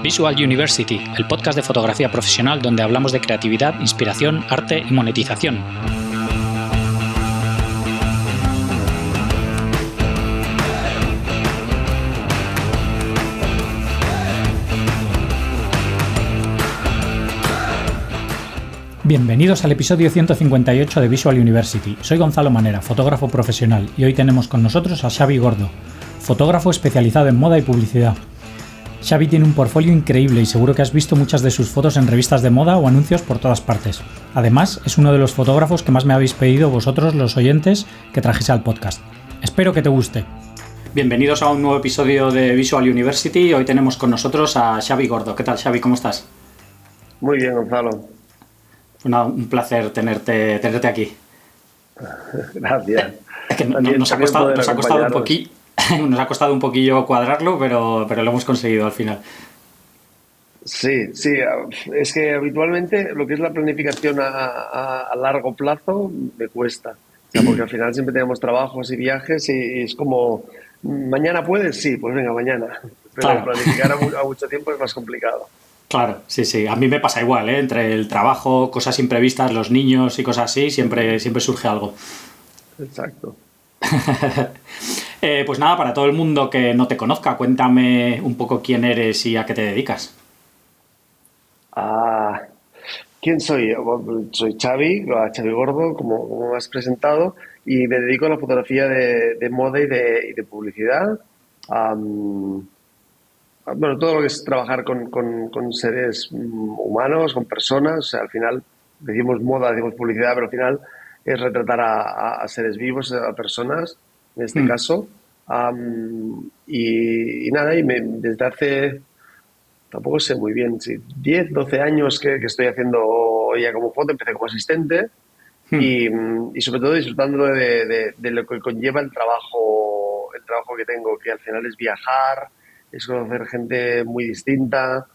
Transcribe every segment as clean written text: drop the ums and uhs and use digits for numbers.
Visual University, el podcast de fotografía profesional donde hablamos de creatividad, inspiración, arte y monetización. Bienvenidos al episodio 158 de Visual University. Soy Gonzalo Manera, fotógrafo profesional, y hoy tenemos con nosotros a Xavi Gordo, fotógrafo especializado en moda y publicidad. Xavi tiene un portfolio increíble y seguro que has visto muchas de sus fotos en revistas de moda o anuncios por todas partes. Además, es uno de los fotógrafos que más me habéis pedido vosotros, los oyentes, que trajese al podcast. Espero que te guste. Bienvenidos a un nuevo episodio de Visual University. Hoy tenemos con nosotros a Xavi Gordo. ¿Qué tal, Xavi? ¿Cómo estás? Muy bien, Gonzalo. Un placer tenerte aquí. Gracias. Es que nos ha costado un poquillo cuadrarlo, pero lo hemos conseguido al final. Sí, es que habitualmente lo que es la planificación a largo plazo me cuesta. O sea, porque al final siempre tenemos trabajos y viajes y es como, ¿mañana puedes? Sí, pues venga, mañana. Pero claro. Planificar a mucho tiempo es más complicado. Claro, sí. A mí me pasa igual, ¿eh? Entre el trabajo, cosas imprevistas, los niños y cosas así, siempre surge algo. Exacto. Pues nada, para todo el mundo que no te conozca, cuéntame un poco quién eres y a qué te dedicas. ¿Quién soy? Soy Xavi Gordo, como me has presentado, y me dedico a la fotografía de moda y de publicidad. Bueno, todo lo que es trabajar con seres humanos, con personas. O sea, al final decimos moda, decimos publicidad, pero al final es retratar a seres vivos, a personas, en este caso. Y nada, desde hace, tampoco sé muy bien, 10, 12 años que estoy haciendo ya como foto. Empecé como asistente y sobre todo disfrutando de lo que conlleva el trabajo que tengo, que al final es viajar, es conocer gente muy distinta,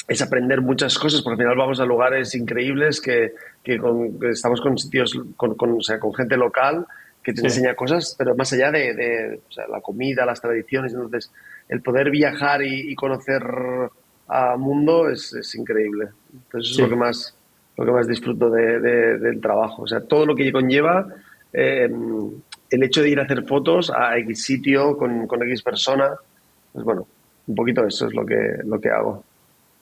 es aprender muchas cosas, porque al final vamos a lugares increíbles que estamos con sitios, o sea, con gente local que te enseña cosas, pero más allá de o sea, la comida, las tradiciones. Entonces, el poder viajar y conocer a mundo es increíble. Entonces, eso es lo que más disfruto del trabajo. O sea, todo lo que conlleva el hecho de ir a hacer fotos a X sitio con X persona, pues bueno, un poquito eso es lo que hago.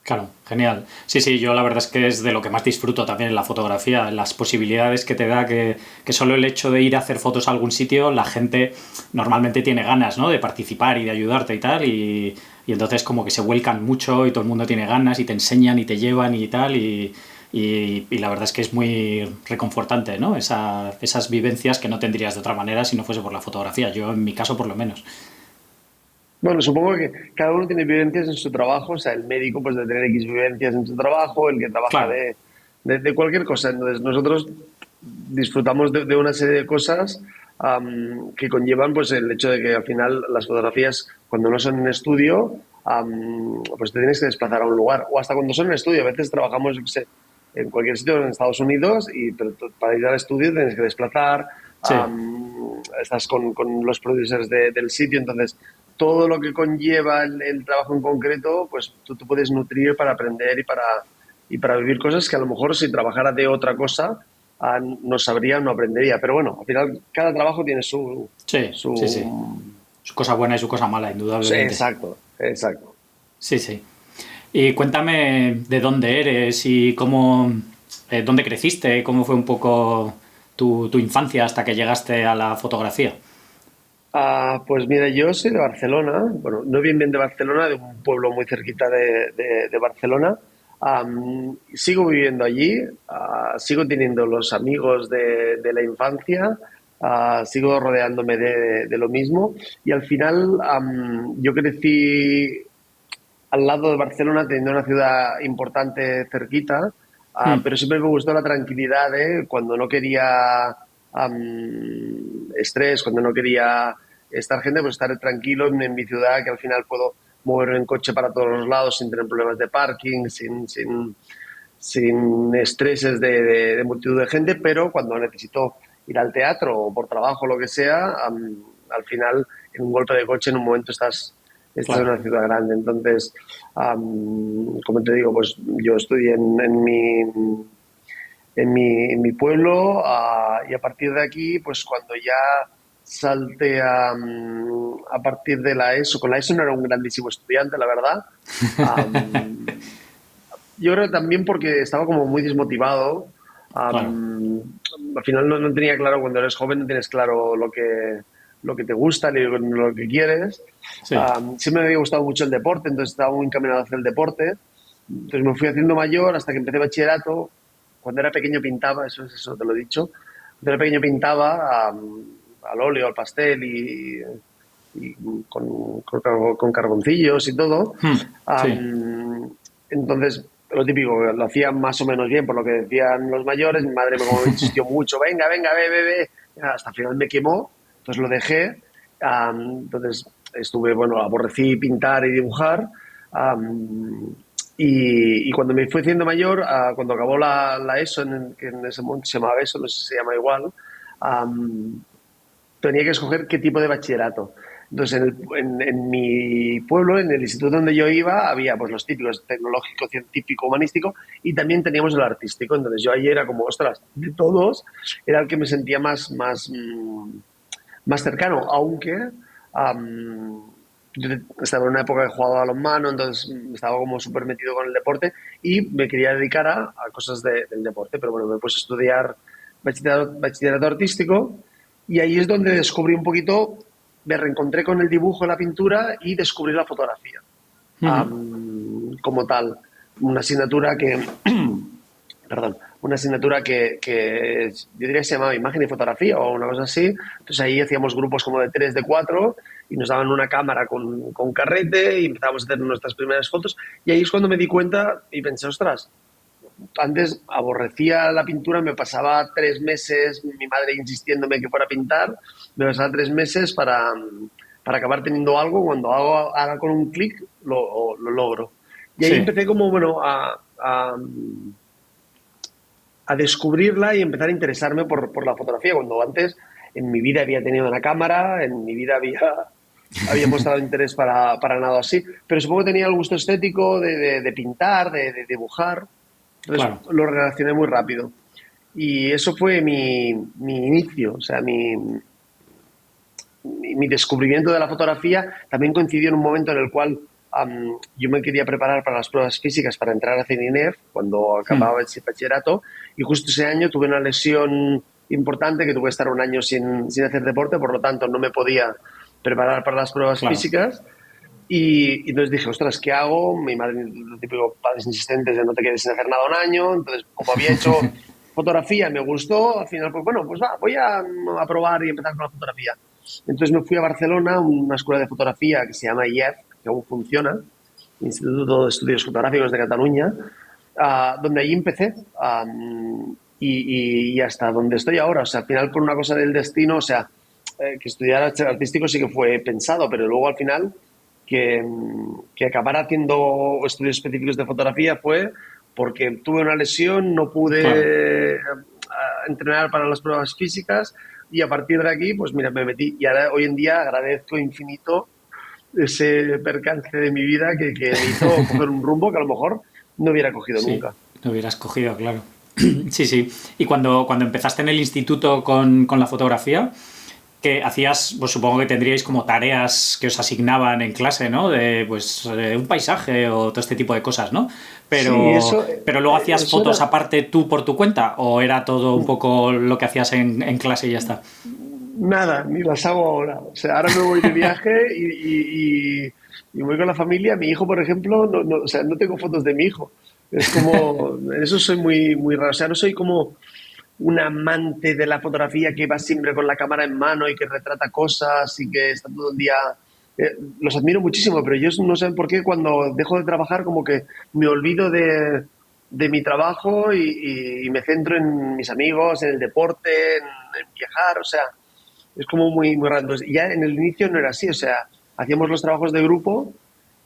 Claro, genial. Sí, yo la verdad es que es de lo que más disfruto también en la fotografía, las posibilidades que te da, que solo el hecho de ir a hacer fotos a algún sitio, la gente normalmente tiene ganas, ¿no?, de participar y de ayudarte y tal, y entonces como que se vuelcan mucho y todo el mundo tiene ganas y te enseñan y te llevan y tal, y la verdad es que es muy reconfortante, ¿no?, esas vivencias que no tendrías de otra manera si no fuese por la fotografía, yo en mi caso por lo menos. Bueno, supongo que cada uno tiene vivencias en su trabajo. O sea, el médico pues debe tener X vivencias en su trabajo, el que trabaja Claro. de cualquier cosa. Entonces, nosotros disfrutamos de una serie de cosas que conllevan pues el hecho de que al final las fotografías, cuando no son en estudio, pues te tienes que desplazar a un lugar. O hasta cuando son en estudio. A veces trabajamos, yo qué sé, en cualquier sitio en Estados Unidos, pero para ir al estudio tienes que desplazar. Sí. Estás con los producers del sitio. Entonces, todo lo que conlleva el trabajo en concreto, pues tú te puedes nutrir para aprender y para vivir cosas que a lo mejor si trabajara de otra cosa no sabría, no aprendería. Pero bueno, al final cada trabajo tiene su... Sí. Su cosa buena y su cosa mala, indudablemente. Exacto. Sí. Y cuéntame de dónde eres y dónde creciste, cómo fue un poco tu infancia hasta que llegaste a la fotografía. Pues mira, yo soy de Barcelona. Bueno, no bien de Barcelona, de un pueblo muy cerquita de Barcelona. Sigo viviendo allí, sigo teniendo los amigos de la infancia, sigo rodeándome de lo mismo, y al final yo crecí al lado de Barcelona, teniendo una ciudad importante cerquita, pero siempre me gustó la tranquilidad de cuando no quería estrés, cuando no quería estar gente, pues estar tranquilo en mi ciudad, que al final puedo moverme en coche para todos los lados sin tener problemas de parking, sin estreses de multitud de gente. Pero cuando necesito ir al teatro o por trabajo o lo que sea, al final en un golpe de coche en un momento estás esta es claro. una ciudad grande. Entonces, como te digo, pues yo estudié en mi pueblo, y a partir de aquí, pues cuando ya salté a partir de la ESO, con la ESO no era un grandísimo estudiante, la verdad. Am, yo creo que también porque estaba como muy desmotivado. Claro. Am, Al final no tenía claro, cuando eres joven no tienes claro lo que te gusta ni lo que quieres. Sí. Siempre me había gustado mucho el deporte, entonces estaba muy encaminado hacia el deporte. Entonces me fui haciendo mayor hasta que empecé bachillerato. Cuando era pequeño pintaba, eso te lo he dicho. Cuando era pequeño pintaba al óleo, al pastel y con carboncillos y todo. Sí, Am, entonces, lo típico, lo hacía más o menos bien por lo que decían los mayores. Mi madre como me insistió mucho, venga, venga, ve, ve, ve. Hasta el final me quemó, entonces lo dejé. Entonces estuve, bueno, aborrecí pintar y dibujar. Am, y cuando me fui haciendo mayor, cuando acabó la ESO, que en ese momento se llamaba ESO, no sé si se llama igual, am, tenía que escoger qué tipo de bachillerato. Entonces, en mi pueblo, en el instituto donde yo iba, había pues los típicos tecnológico, científico, humanístico, y también teníamos el artístico. Entonces, yo ahí era como, ostras, de todos, era el que me sentía más cercano, aunque yo estaba en una época que jugaba a balonmano, entonces estaba como súper metido con el deporte y me quería dedicar a cosas del deporte, pero bueno, me puse a estudiar bachillerato artístico y ahí es donde descubrí un poquito, me reencontré con el dibujo, la pintura y descubrí la fotografía como tal. Una asignatura que, perdón, una asignatura que yo diría que se llamaba imagen y fotografía o una cosa así. Entonces ahí hacíamos grupos como de 3, de 4 y nos daban una cámara con carrete y empezábamos a hacer nuestras primeras fotos. Y ahí es cuando me di cuenta y pensé, ostras, antes aborrecía la pintura, me pasaba 3 meses, mi madre insistiéndome que fuera a pintar, me pasaba 3 meses para acabar teniendo algo, cuando haga con un clic lo logro. Y ahí sí, empecé como, bueno, a descubrirla y empezar a interesarme por la fotografía, cuando antes en mi vida había tenido una cámara, en mi vida había mostrado interés para nada así, pero supongo que tenía el gusto estético de pintar, de dibujar, entonces claro. lo relacioné muy rápido. Y eso fue mi inicio, o sea, mi descubrimiento de la fotografía también coincidió en un momento en el cual yo me quería preparar para las pruebas físicas para entrar a CENINEF cuando acababa el bachillerato y justo ese año tuve una lesión importante que tuve que estar un año sin hacer deporte, por lo tanto no me podía preparar para las pruebas Claro. físicas y entonces dije, ostras, ¿qué hago? Mi madre, lo típico, padres insistentes de no te quedes sin hacer nada un año, entonces como había hecho fotografía, me gustó, al final pues bueno, pues va, voy a probar y empezar con la fotografía. Entonces me fui a Barcelona, a una escuela de fotografía que se llama IEF, que aún funciona, Instituto de Estudios Fotográficos de Cataluña, donde allí empecé y hasta donde estoy ahora. O sea, al final por una cosa del destino, o sea, que estudiar arte artístico sí que fue pensado, pero luego al final que acabar haciendo estudios específicos de fotografía fue porque tuve una lesión, no Claro. pude entrenar para las pruebas físicas y a partir de aquí, pues mira, me metí y ahora hoy en día agradezco infinito ese percance de mi vida que me hizo coger un rumbo que a lo mejor no hubiera cogido Sí, nunca. lo hubieras cogido, claro. Sí, sí. Y cuando empezaste en el instituto con la fotografía, que hacías, pues supongo que tendríais como tareas que os asignaban en clase, ¿no? De pues un paisaje o todo este tipo de cosas, ¿no? Sí, Pero luego hacías eso fotos era. aparte tú por tu cuenta, o era todo un poco lo que hacías en clase y ya está. Nada, ni las hago ahora. O sea, ahora me voy de viaje y voy con la familia. Mi hijo, por ejemplo, o sea, no tengo fotos de mi hijo. Es como, en eso soy muy, muy raro. O sea, no soy como un amante de la fotografía que va siempre con la cámara en mano y que retrata cosas y que está todo el día. Los admiro muchísimo, pero yo no sé por qué cuando dejo de trabajar como que me olvido de mi trabajo y me centro en mis amigos, en el deporte, en viajar. O sea, es como muy, muy raro. Entonces, ya en el inicio no era así, o sea, hacíamos los trabajos de grupo,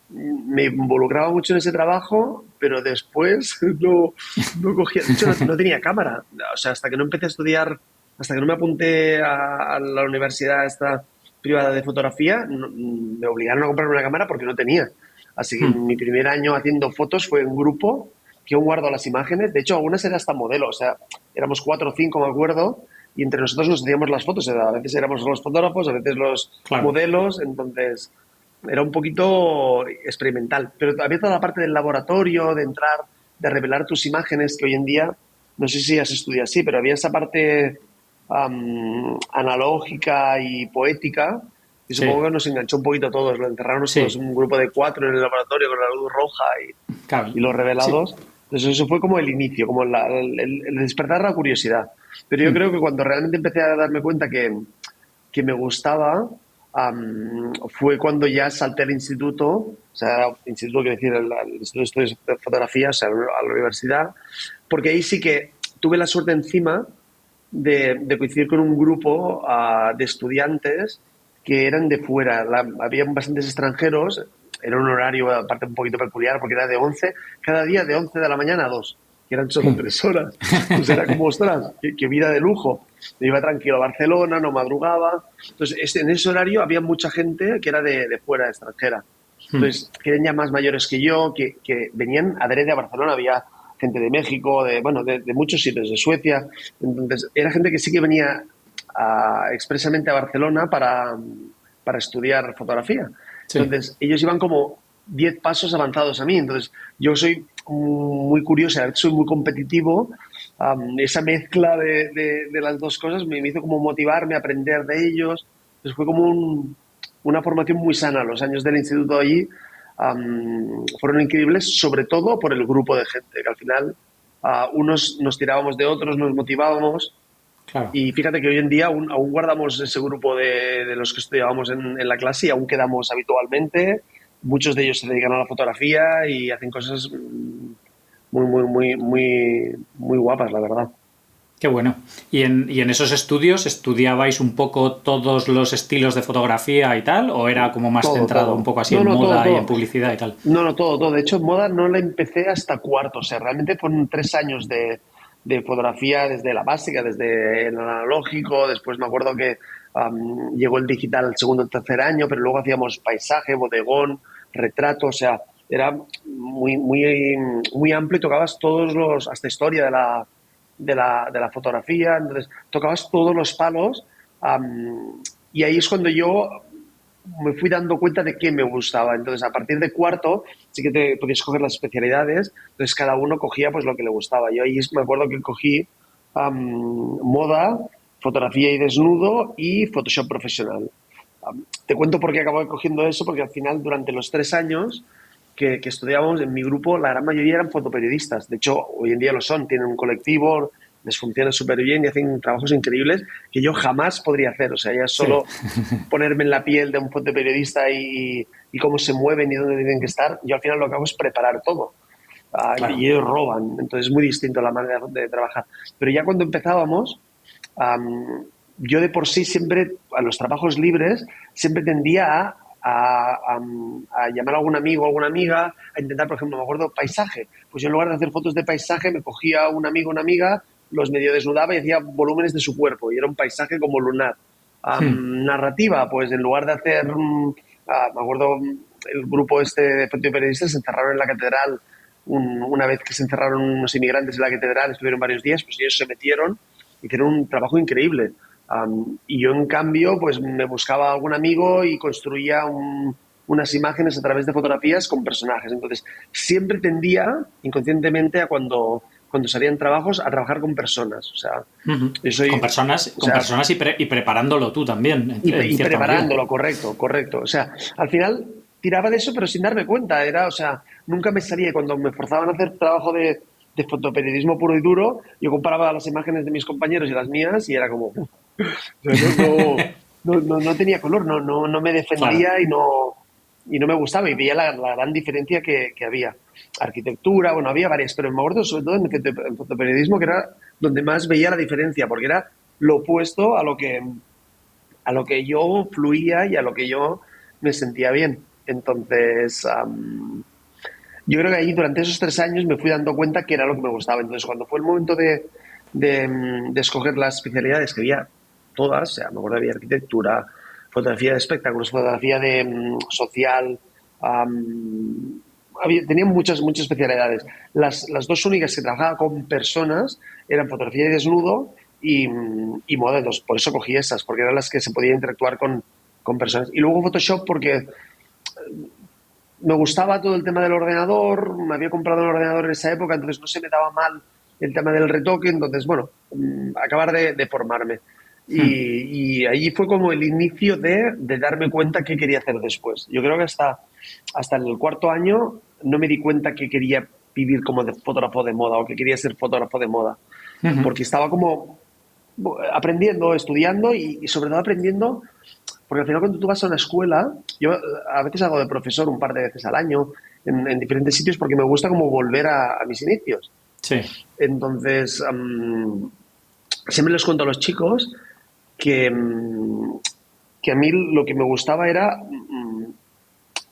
me involucraba mucho en ese trabajo, pero después no cogía, de hecho no tenía cámara, o sea, hasta que no empecé a estudiar, hasta que no me apunté a la universidad esta privada de fotografía, me obligaron a comprar una cámara porque no tenía. Así que mi primer año haciendo fotos fue en grupo, que yo guardo las imágenes. De hecho, algunas eran hasta modelo, o sea, éramos 4 o 5, me acuerdo, y entre nosotros nos hacíamos las fotos. A veces éramos los fotógrafos, a veces los Claro. modelos, entonces era un poquito experimental. Pero había toda la parte del laboratorio, de entrar, de revelar tus imágenes, que hoy en día, no sé si has estudiado así, pero había esa parte analógica y poética, y Sí, supongo que nos enganchó un poquito a todos. Lo encerraron todos sí, en un grupo de 4 en el laboratorio con la luz roja claro. y los Sí. revelados. Entonces eso fue como el inicio, como el despertar la curiosidad. Pero yo creo que cuando realmente empecé a darme cuenta que me gustaba, fue cuando ya salté al instituto, o sea, instituto quiere decir el Instituto de Estudios de Fotografía, o sea, a la universidad, porque ahí sí que tuve la suerte encima de coincidir con un grupo de estudiantes que eran de fuera. Había bastantes extranjeros, era un horario aparte un poquito peculiar porque era de 11 cada día de 11 de la mañana a 2, que eran solo 3 horas. Entonces era como, ostras, qué vida de lujo. Me iba tranquilo a Barcelona, no madrugaba. Entonces en ese horario había mucha gente que era de fuera, extranjera. Entonces, que eran ya más mayores que yo, que venían adrede a Barcelona. Había gente de México, bueno, de muchos sitios, de Suecia. Entonces, era gente que sí que venía expresamente a Barcelona para estudiar fotografía. Sí. Entonces, ellos iban como 10 pasos avanzados a mí. Entonces, yo soy muy curioso, soy muy competitivo. Esa mezcla de las dos cosas me hizo como motivarme a aprender de ellos. Entonces, fue como una formación muy sana. Los años del instituto allí fueron increíbles, sobre todo por el grupo de gente, que al final unos nos tirábamos de otros, nos motivábamos. Claro. Y fíjate que hoy en día aún guardamos ese grupo de los que estudiábamos en la clase y aún quedamos habitualmente. Muchos de ellos se dedican a la fotografía y hacen cosas muy guapas, la verdad. Qué bueno. Y en esos estudios estudiabais un poco todos los estilos de fotografía y tal? ¿O era como más Todo, centrado un todo. poco así No, en no, todo, moda y en todo. publicidad y tal? No, no, todo, todo. De hecho, moda no la empecé hasta cuarto. O sea, realmente fueron 3 años de fotografía desde la básica, desde el analógico. Después me acuerdo que llegó el digital el segundo o tercer año, pero luego hacíamos paisaje, bodegón, retrato. O sea, era muy amplio y tocabas hasta historia de la fotografía. Entonces, tocabas todos los palos. Y ahí es cuando yo me fui dando cuenta de qué me gustaba. Entonces, a partir de cuarto, sí que te podías escoger las especialidades. Entonces, cada uno cogía pues lo que le gustaba. Yo ahí me acuerdo que cogí moda, fotografía y desnudo y Photoshop profesional. Te cuento por qué acabo cogiendo eso, porque al final, durante los 3 años que estudiábamos en mi grupo, la gran mayoría eran fotoperiodistas. De hecho, hoy en día lo son. Tienen un colectivo, les funciona súper bien y hacen trabajos increíbles que yo jamás podría hacer. O sea, ya Sí, solo ponerme en la piel de un fotoperiodista y cómo se mueven y dónde tienen que estar, yo al final lo que hago es preparar todo. claro. Y ellos roban, entonces es muy distinto la manera de trabajar. Pero ya cuando empezábamos, um, yo de por sí siempre, a los trabajos libres, siempre tendía a llamar a algún amigo o alguna amiga, a intentar, por ejemplo, me acuerdo, paisaje. Pues yo en lugar de hacer fotos de paisaje, me cogía un amigo o una amiga, los medio desnudaba y hacía volúmenes de su cuerpo, y era un paisaje como lunar. Narrativa, pues en lugar de hacer, me acuerdo, el grupo este de fotoperiodistas se encerraron en la catedral. Una vez que se encerraron unos inmigrantes en la catedral, estuvieron varios días, pues ellos se metieron, hicieron un trabajo increíble. Y yo, en cambio, pues me buscaba algún amigo y construía unas imágenes a través de fotografías con personajes. Entonces, siempre tendía, inconscientemente, cuando salían trabajos, a trabajar con personas. O sea, Ujú. yo soy, o Con sea, personas y preparándolo tú también, en y cierta medida. preparándolo, correcto, correcto. O sea, al final tiraba de eso, pero sin darme cuenta. O sea, nunca me salía. Cuando me forzaban a hacer trabajo de fotoperiodismo puro y duro, yo comparaba las imágenes de mis compañeros y las mías y era como, o sea, no tenía color, no me Claro. defendía y no me gustaba y veía la gran diferencia que había. Arquitectura, bueno, había varias, pero me acuerdo sobre todo en fotoperiodismo, que era donde más veía la diferencia, porque era lo opuesto a lo que yo fluía y a lo que yo me sentía bien. Entonces, yo creo que ahí durante esos 3 años me fui dando cuenta que era lo que me gustaba. Entonces, cuando fue el momento de escoger las especialidades, que había todas, o sea, me acuerdo, había arquitectura, fotografía de espectáculos, fotografía de social. Tenía muchas especialidades. Las dos únicas que trabajaba con personas eran fotografía de desnudo y moda. Entonces, por eso cogí esas, porque eran las que se podía interactuar con personas. Y luego Photoshop porque me gustaba todo el tema del ordenador, me había comprado un ordenador en esa época, entonces no se me daba mal el tema del retoque, entonces, bueno, acabar de formarme. Y ahí fue como el inicio de darme cuenta qué quería hacer después. Yo creo que hasta el cuarto año no me di cuenta que quería vivir como de fotógrafo de moda o que quería ser fotógrafo de moda, porque estaba como aprendiendo, estudiando y sobre todo aprendiendo, porque al final cuando tú vas a una escuela, yo a veces hago de profesor un par de veces al año en diferentes sitios porque me gusta como volver a mis inicios. Sí. Entonces, siempre les cuento a los chicos que, que a mí lo que me gustaba era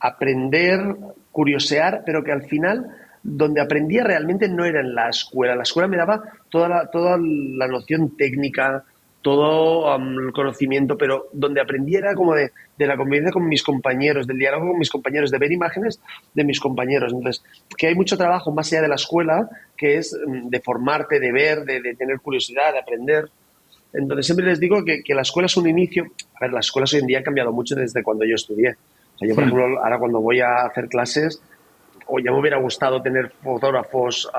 aprender, curiosear, pero que al final donde aprendía realmente no era en la escuela. La escuela me daba toda la noción técnica, todo el conocimiento, pero donde aprendí era como de la convivencia con mis compañeros, del diálogo con mis compañeros, de ver imágenes de mis compañeros. Entonces, que hay mucho trabajo más allá de la escuela, que es de formarte, de ver, de tener curiosidad, de aprender. Entonces, siempre les digo que la escuela es un inicio. A ver, las escuelas hoy en día han cambiado mucho desde cuando yo estudié. O sea, yo, por ejemplo, ahora cuando voy a hacer clases, o ya me hubiera gustado tener fotógrafos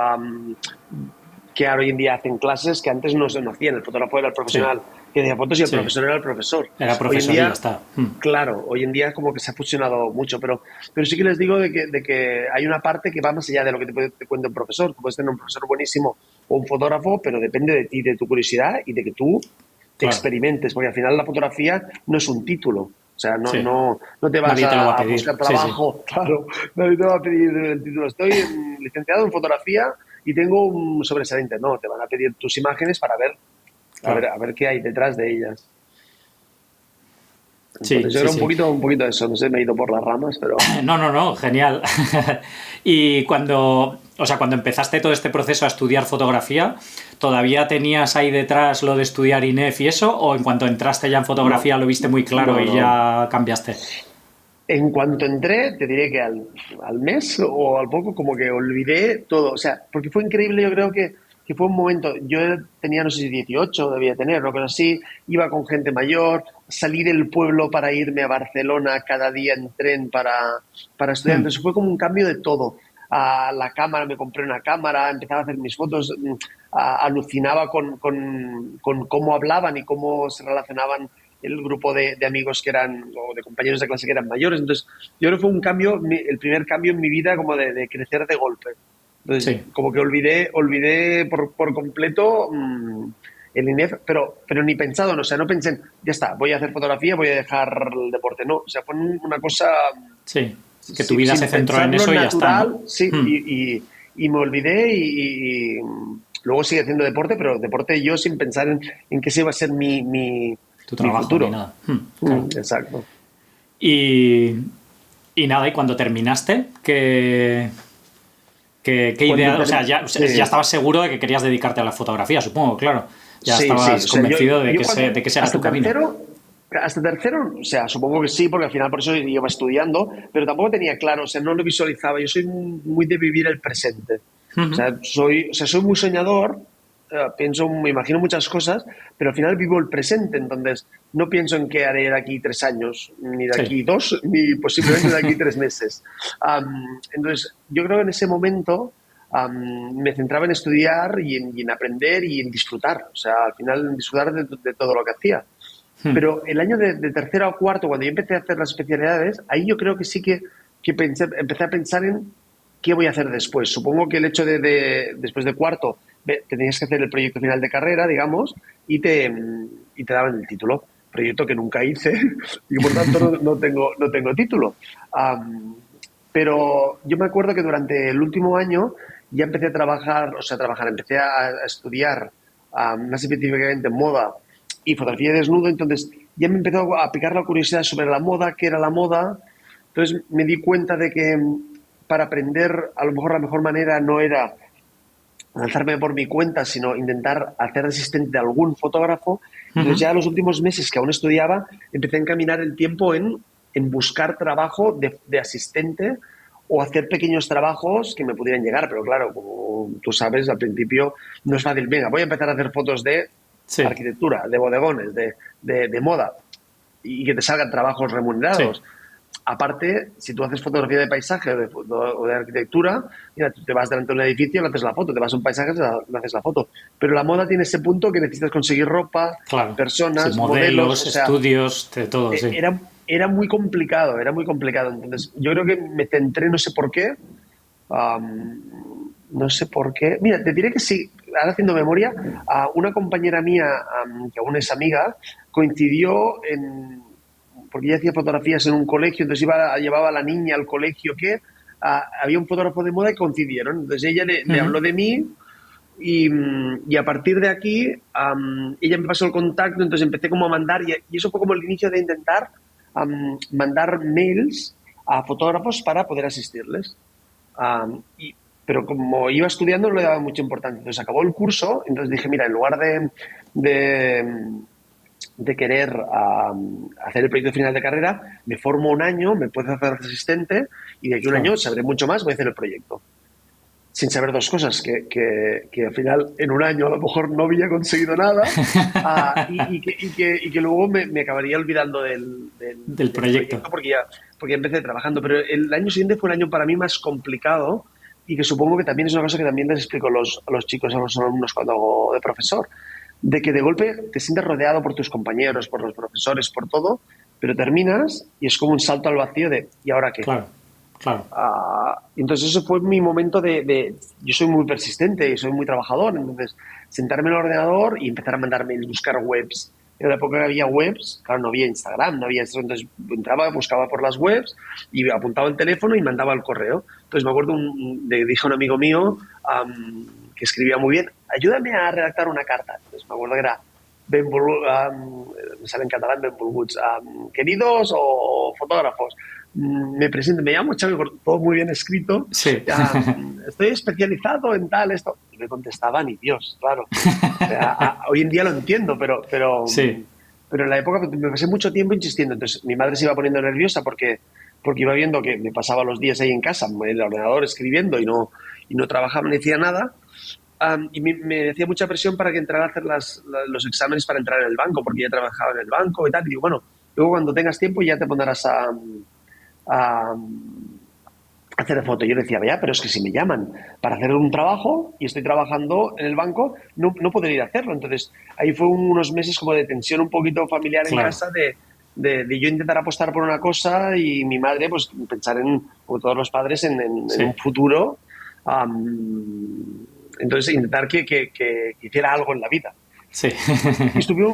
que ahora hoy en día hacen clases que antes no se hacían. El fotógrafo era el profesional que hacía fotos y el profesor era el profesor. Era profesor hoy en y día, ya está. Claro, hoy en día como que se ha fusionado mucho, pero sí que les digo de que hay una parte que va más allá de lo que te cuenta un profesor. Tú puedes tener un profesor buenísimo o un fotógrafo, pero depende de ti, de tu curiosidad y de que tú te experimentes, porque al final la fotografía no es un título. O sea, no te vas te lo va a buscar trabajo. Claro, nadie te va a pedir el título. Estoy licenciado en fotografía y tengo un sobresaliente. No, te van a pedir tus imágenes para ver, a ver qué hay detrás de ellas. Entonces, yo creo un poquito de eso. No sé, me he ido por las ramas, pero... No, genial. Y cuando empezaste todo este proceso a estudiar fotografía, ¿todavía tenías ahí detrás lo de estudiar INEF y eso? ¿O en cuanto entraste ya en fotografía lo viste muy claro y ya cambiaste? En cuanto entré, te diré que al mes o al poco como que olvidé todo. O sea, porque fue increíble, yo creo que fue un momento, yo tenía, no sé si 18, debía tener, una cosa así, iba con gente mayor, salí del pueblo para irme a Barcelona cada día en tren para estudiar. Entonces fue como un cambio de todo. A la cámara, me compré una cámara, empezaba a hacer mis fotos, alucinaba con cómo hablaban y cómo se relacionaban el grupo de amigos que eran, o de compañeros de clase que eran mayores. Entonces, yo creo que fue un cambio, el primer cambio en mi vida como de crecer de golpe. Entonces, como que olvidé por completo el INEF, pero ni pensado, no, o sea, no pensé en, ya está, voy a hacer fotografía, voy a dejar el deporte, no, o sea, fue una cosa... Sí, que tu vida se centró en eso y ya está, ¿no? Sí, y me olvidé y luego sigue haciendo deporte, pero deporte yo sin pensar en que ese iba a ser mi trabajo, futuro. Ni nada. Claro. Exacto. Y nada, y cuando terminaste, ¿qué idea? O sea, ya estabas seguro de que querías dedicarte a la fotografía, supongo, claro. Ya estabas convencido de que ese era tu camino. Hasta tercero, o sea, supongo que sí, porque al final por eso iba estudiando, pero tampoco tenía claro, o sea, no lo visualizaba. Yo soy muy de vivir el presente. O sea, soy muy soñador, me imagino muchas cosas, pero al final vivo el presente, entonces no pienso en qué haré de aquí 3 años, ni de aquí 2, ni posiblemente de aquí 3 meses. Entonces, yo creo que en ese momento me centraba en estudiar y en aprender y en disfrutar, o sea, al final en disfrutar de todo lo que hacía. Pero el año de tercero a cuarto, cuando yo empecé a hacer las especialidades, ahí yo creo que sí que empecé a pensar en qué voy a hacer después. Supongo que el hecho de después de cuarto tenías que hacer el proyecto final de carrera, digamos, y te daban el título. Proyecto que nunca hice y por tanto no tengo título. Pero yo me acuerdo que durante el último año ya empecé empecé a estudiar más específicamente moda y fotografía de desnudo, entonces ya me empezó a picar la curiosidad sobre la moda, qué era la moda. Entonces me di cuenta de que para aprender a lo mejor la mejor manera no era lanzarme por mi cuenta, sino intentar hacer de asistente de algún fotógrafo. Entonces Ujú. ya los últimos meses que aún estudiaba, empecé a encaminar el tiempo en buscar trabajo de asistente o hacer pequeños trabajos que me pudieran llegar. Pero claro, como tú sabes, al principio no es fácil. Venga, voy a empezar a hacer fotos de Sí, arquitectura, de bodegones, de moda y que te salgan trabajos sí, remunerados. Aparte, si tú haces fotografía de paisaje o de arquitectura, mira, tú te vas delante de un edificio, le haces la foto, te vas a un paisaje, le haces la foto. Pero la moda tiene ese punto que necesitas conseguir ropa, claro. Sí, personas, modelos, modelos, o sea, estudios, de todo, sí. era muy complicado, era muy complicado. Entonces, yo creo que me centré, no sé por qué, no sé por qué. Mira, te diré que sí, ahora haciendo memoria, a una compañera mía, que aún es amiga, coincidió porque ella hacía fotografías en un colegio, entonces llevaba a la niña al colegio que había un fotógrafo de moda y coincidieron. Entonces ella le Ujú. habló de mí y a partir de aquí ella me pasó el contacto, entonces empecé como a mandar y eso fue como el inicio de intentar mandar mails a fotógrafos para poder asistirles. Pero como iba estudiando no le daba mucha importancia. Entonces acabó el curso, entonces dije, mira, en lugar de, de querer hacer el proyecto final de carrera, me formo un año, me puedo hacer asistente y de aquí a un Claro. año sabré mucho más, voy a hacer el proyecto. Sin saber dos cosas, que al final en un año a lo mejor no había conseguido nada y que luego me acabaría olvidando Del del proyecto. proyecto porque ya empecé trabajando. Pero el año siguiente fue el año para mí más complicado y que supongo que también es una cosa que también les explico a los chicos, a los alumnos cuando hago de profesor, de que de golpe te sientes rodeado por tus compañeros, por los profesores, por todo, pero terminas y es como un salto al vacío de ¿y ahora qué? Claro, claro. Entonces eso fue mi momento yo soy muy persistente y soy muy trabajador, entonces sentarme en el ordenador y empezar a mandarme y buscar webs. En la época que había webs, claro, no había Instagram, no había eso, entonces entraba, buscaba por las webs y apuntaba el teléfono y mandaba el correo. Entonces me acuerdo, le dije a un amigo mío que escribía muy bien, ayúdame a redactar una carta. Entonces me acuerdo que era me sale en catalán, benvolguts, queridos o fotógrafos, me presento, me llamo Xavi, todo muy bien escrito, Sí. estoy especializado en tal, esto. Y me contestaba ni Dios, claro. O sea, hoy en día lo entiendo, Sí, pero en la época me pasé mucho tiempo insistiendo. Entonces mi madre se iba poniendo nerviosa porque iba viendo que me pasaba los días ahí en casa, en el ordenador escribiendo y no trabajaba, no decía nada. Y me hacía mucha presión para que entrara a hacer los exámenes para entrar en el banco, porque ya trabajaba en el banco y tal. Y digo, bueno, luego cuando tengas tiempo ya te pondrás a hacer foto. Yo decía, vea, pero es que si me llaman para hacer un trabajo y estoy trabajando en el banco, no podré ir a hacerlo. Entonces, ahí fue unos meses como de tensión un poquito familiar en claro. casa, de yo intentar apostar por una cosa y mi madre, pues, pensar como todos los padres, en un Sí, futuro. Entonces, intentar que hiciera algo en la vida. sí.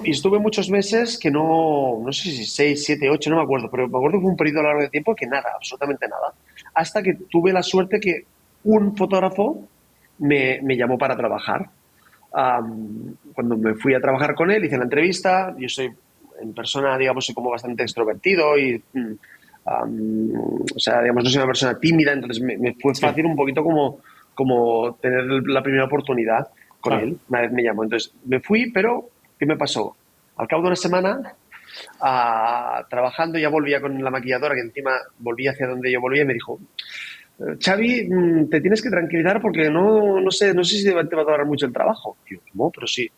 Y estuve muchos meses que no sé si 6, 7, 8, no me acuerdo, pero me acuerdo que fue un periodo largo de tiempo que nada, absolutamente nada. Hasta que tuve la suerte que un fotógrafo me llamó para trabajar. Cuando me fui a trabajar con él, hice la entrevista, yo soy en persona, digamos, soy como bastante extrovertido y, o sea, digamos, no soy una persona tímida, entonces me fue Sí, fácil un poquito como tener la primera oportunidad con claro. él, una vez me llamó. Entonces me fui, pero ¿qué me pasó? Al cabo de una semana, trabajando, ya volvía con la maquilladora, que encima volvía hacia donde yo volvía y me dijo, Xavi, te tienes que tranquilizar porque no sé si te va a durar mucho el trabajo. Y yo, no, pero sí,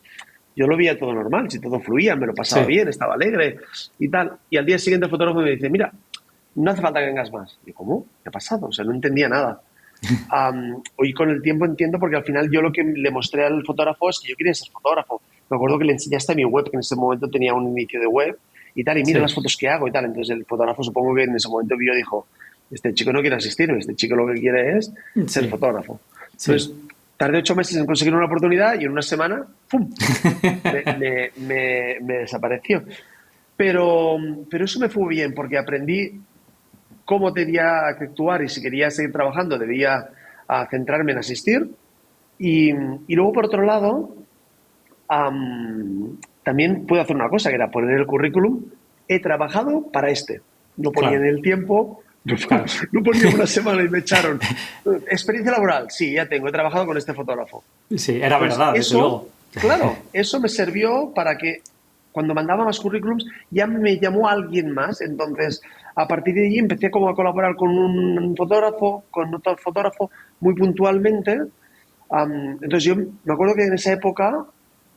yo lo veía todo normal, si todo fluía, me lo pasaba Sí. bien, estaba alegre y tal. Y al día siguiente el fotógrafo me dice, mira, no hace falta que vengas más. Y yo, ¿cómo? ¿Qué ha pasado? O sea, no entendía nada. Hoy con el tiempo entiendo porque al final yo lo que le mostré al fotógrafo es que yo quería ser fotógrafo. Me acuerdo que le enseñaste mi web, que en ese momento tenía un inicio de web y tal, y mira las Sí, fotos que hago y tal. Entonces el fotógrafo supongo que en ese momento vio y dijo, este chico no quiere asistirme, este chico lo que quiere es ser sí, fotógrafo. sí. Entonces tardé 8 meses en conseguir una oportunidad y en una semana, ¡pum!, me desapareció. Pero, pero eso me fue bien porque aprendí cómo tenía que actuar y si quería seguir trabajando debía centrarme en asistir. Y luego, por otro lado, también puedo hacer una cosa, que era poner en el currículum, he trabajado para este. No ponía en Claro, el tiempo, Claro. No ponía una semana y me echaron. Experiencia laboral, sí, ya tengo, he trabajado con este fotógrafo. Sí, era Pues verdad, desde eso, luego. claro, eso me sirvió para que cuando mandaba más currículums ya me llamó alguien más. Entonces, a partir de allí empecé como a colaborar con un fotógrafo, con otro fotógrafo, muy puntualmente. Entonces yo me acuerdo que en esa época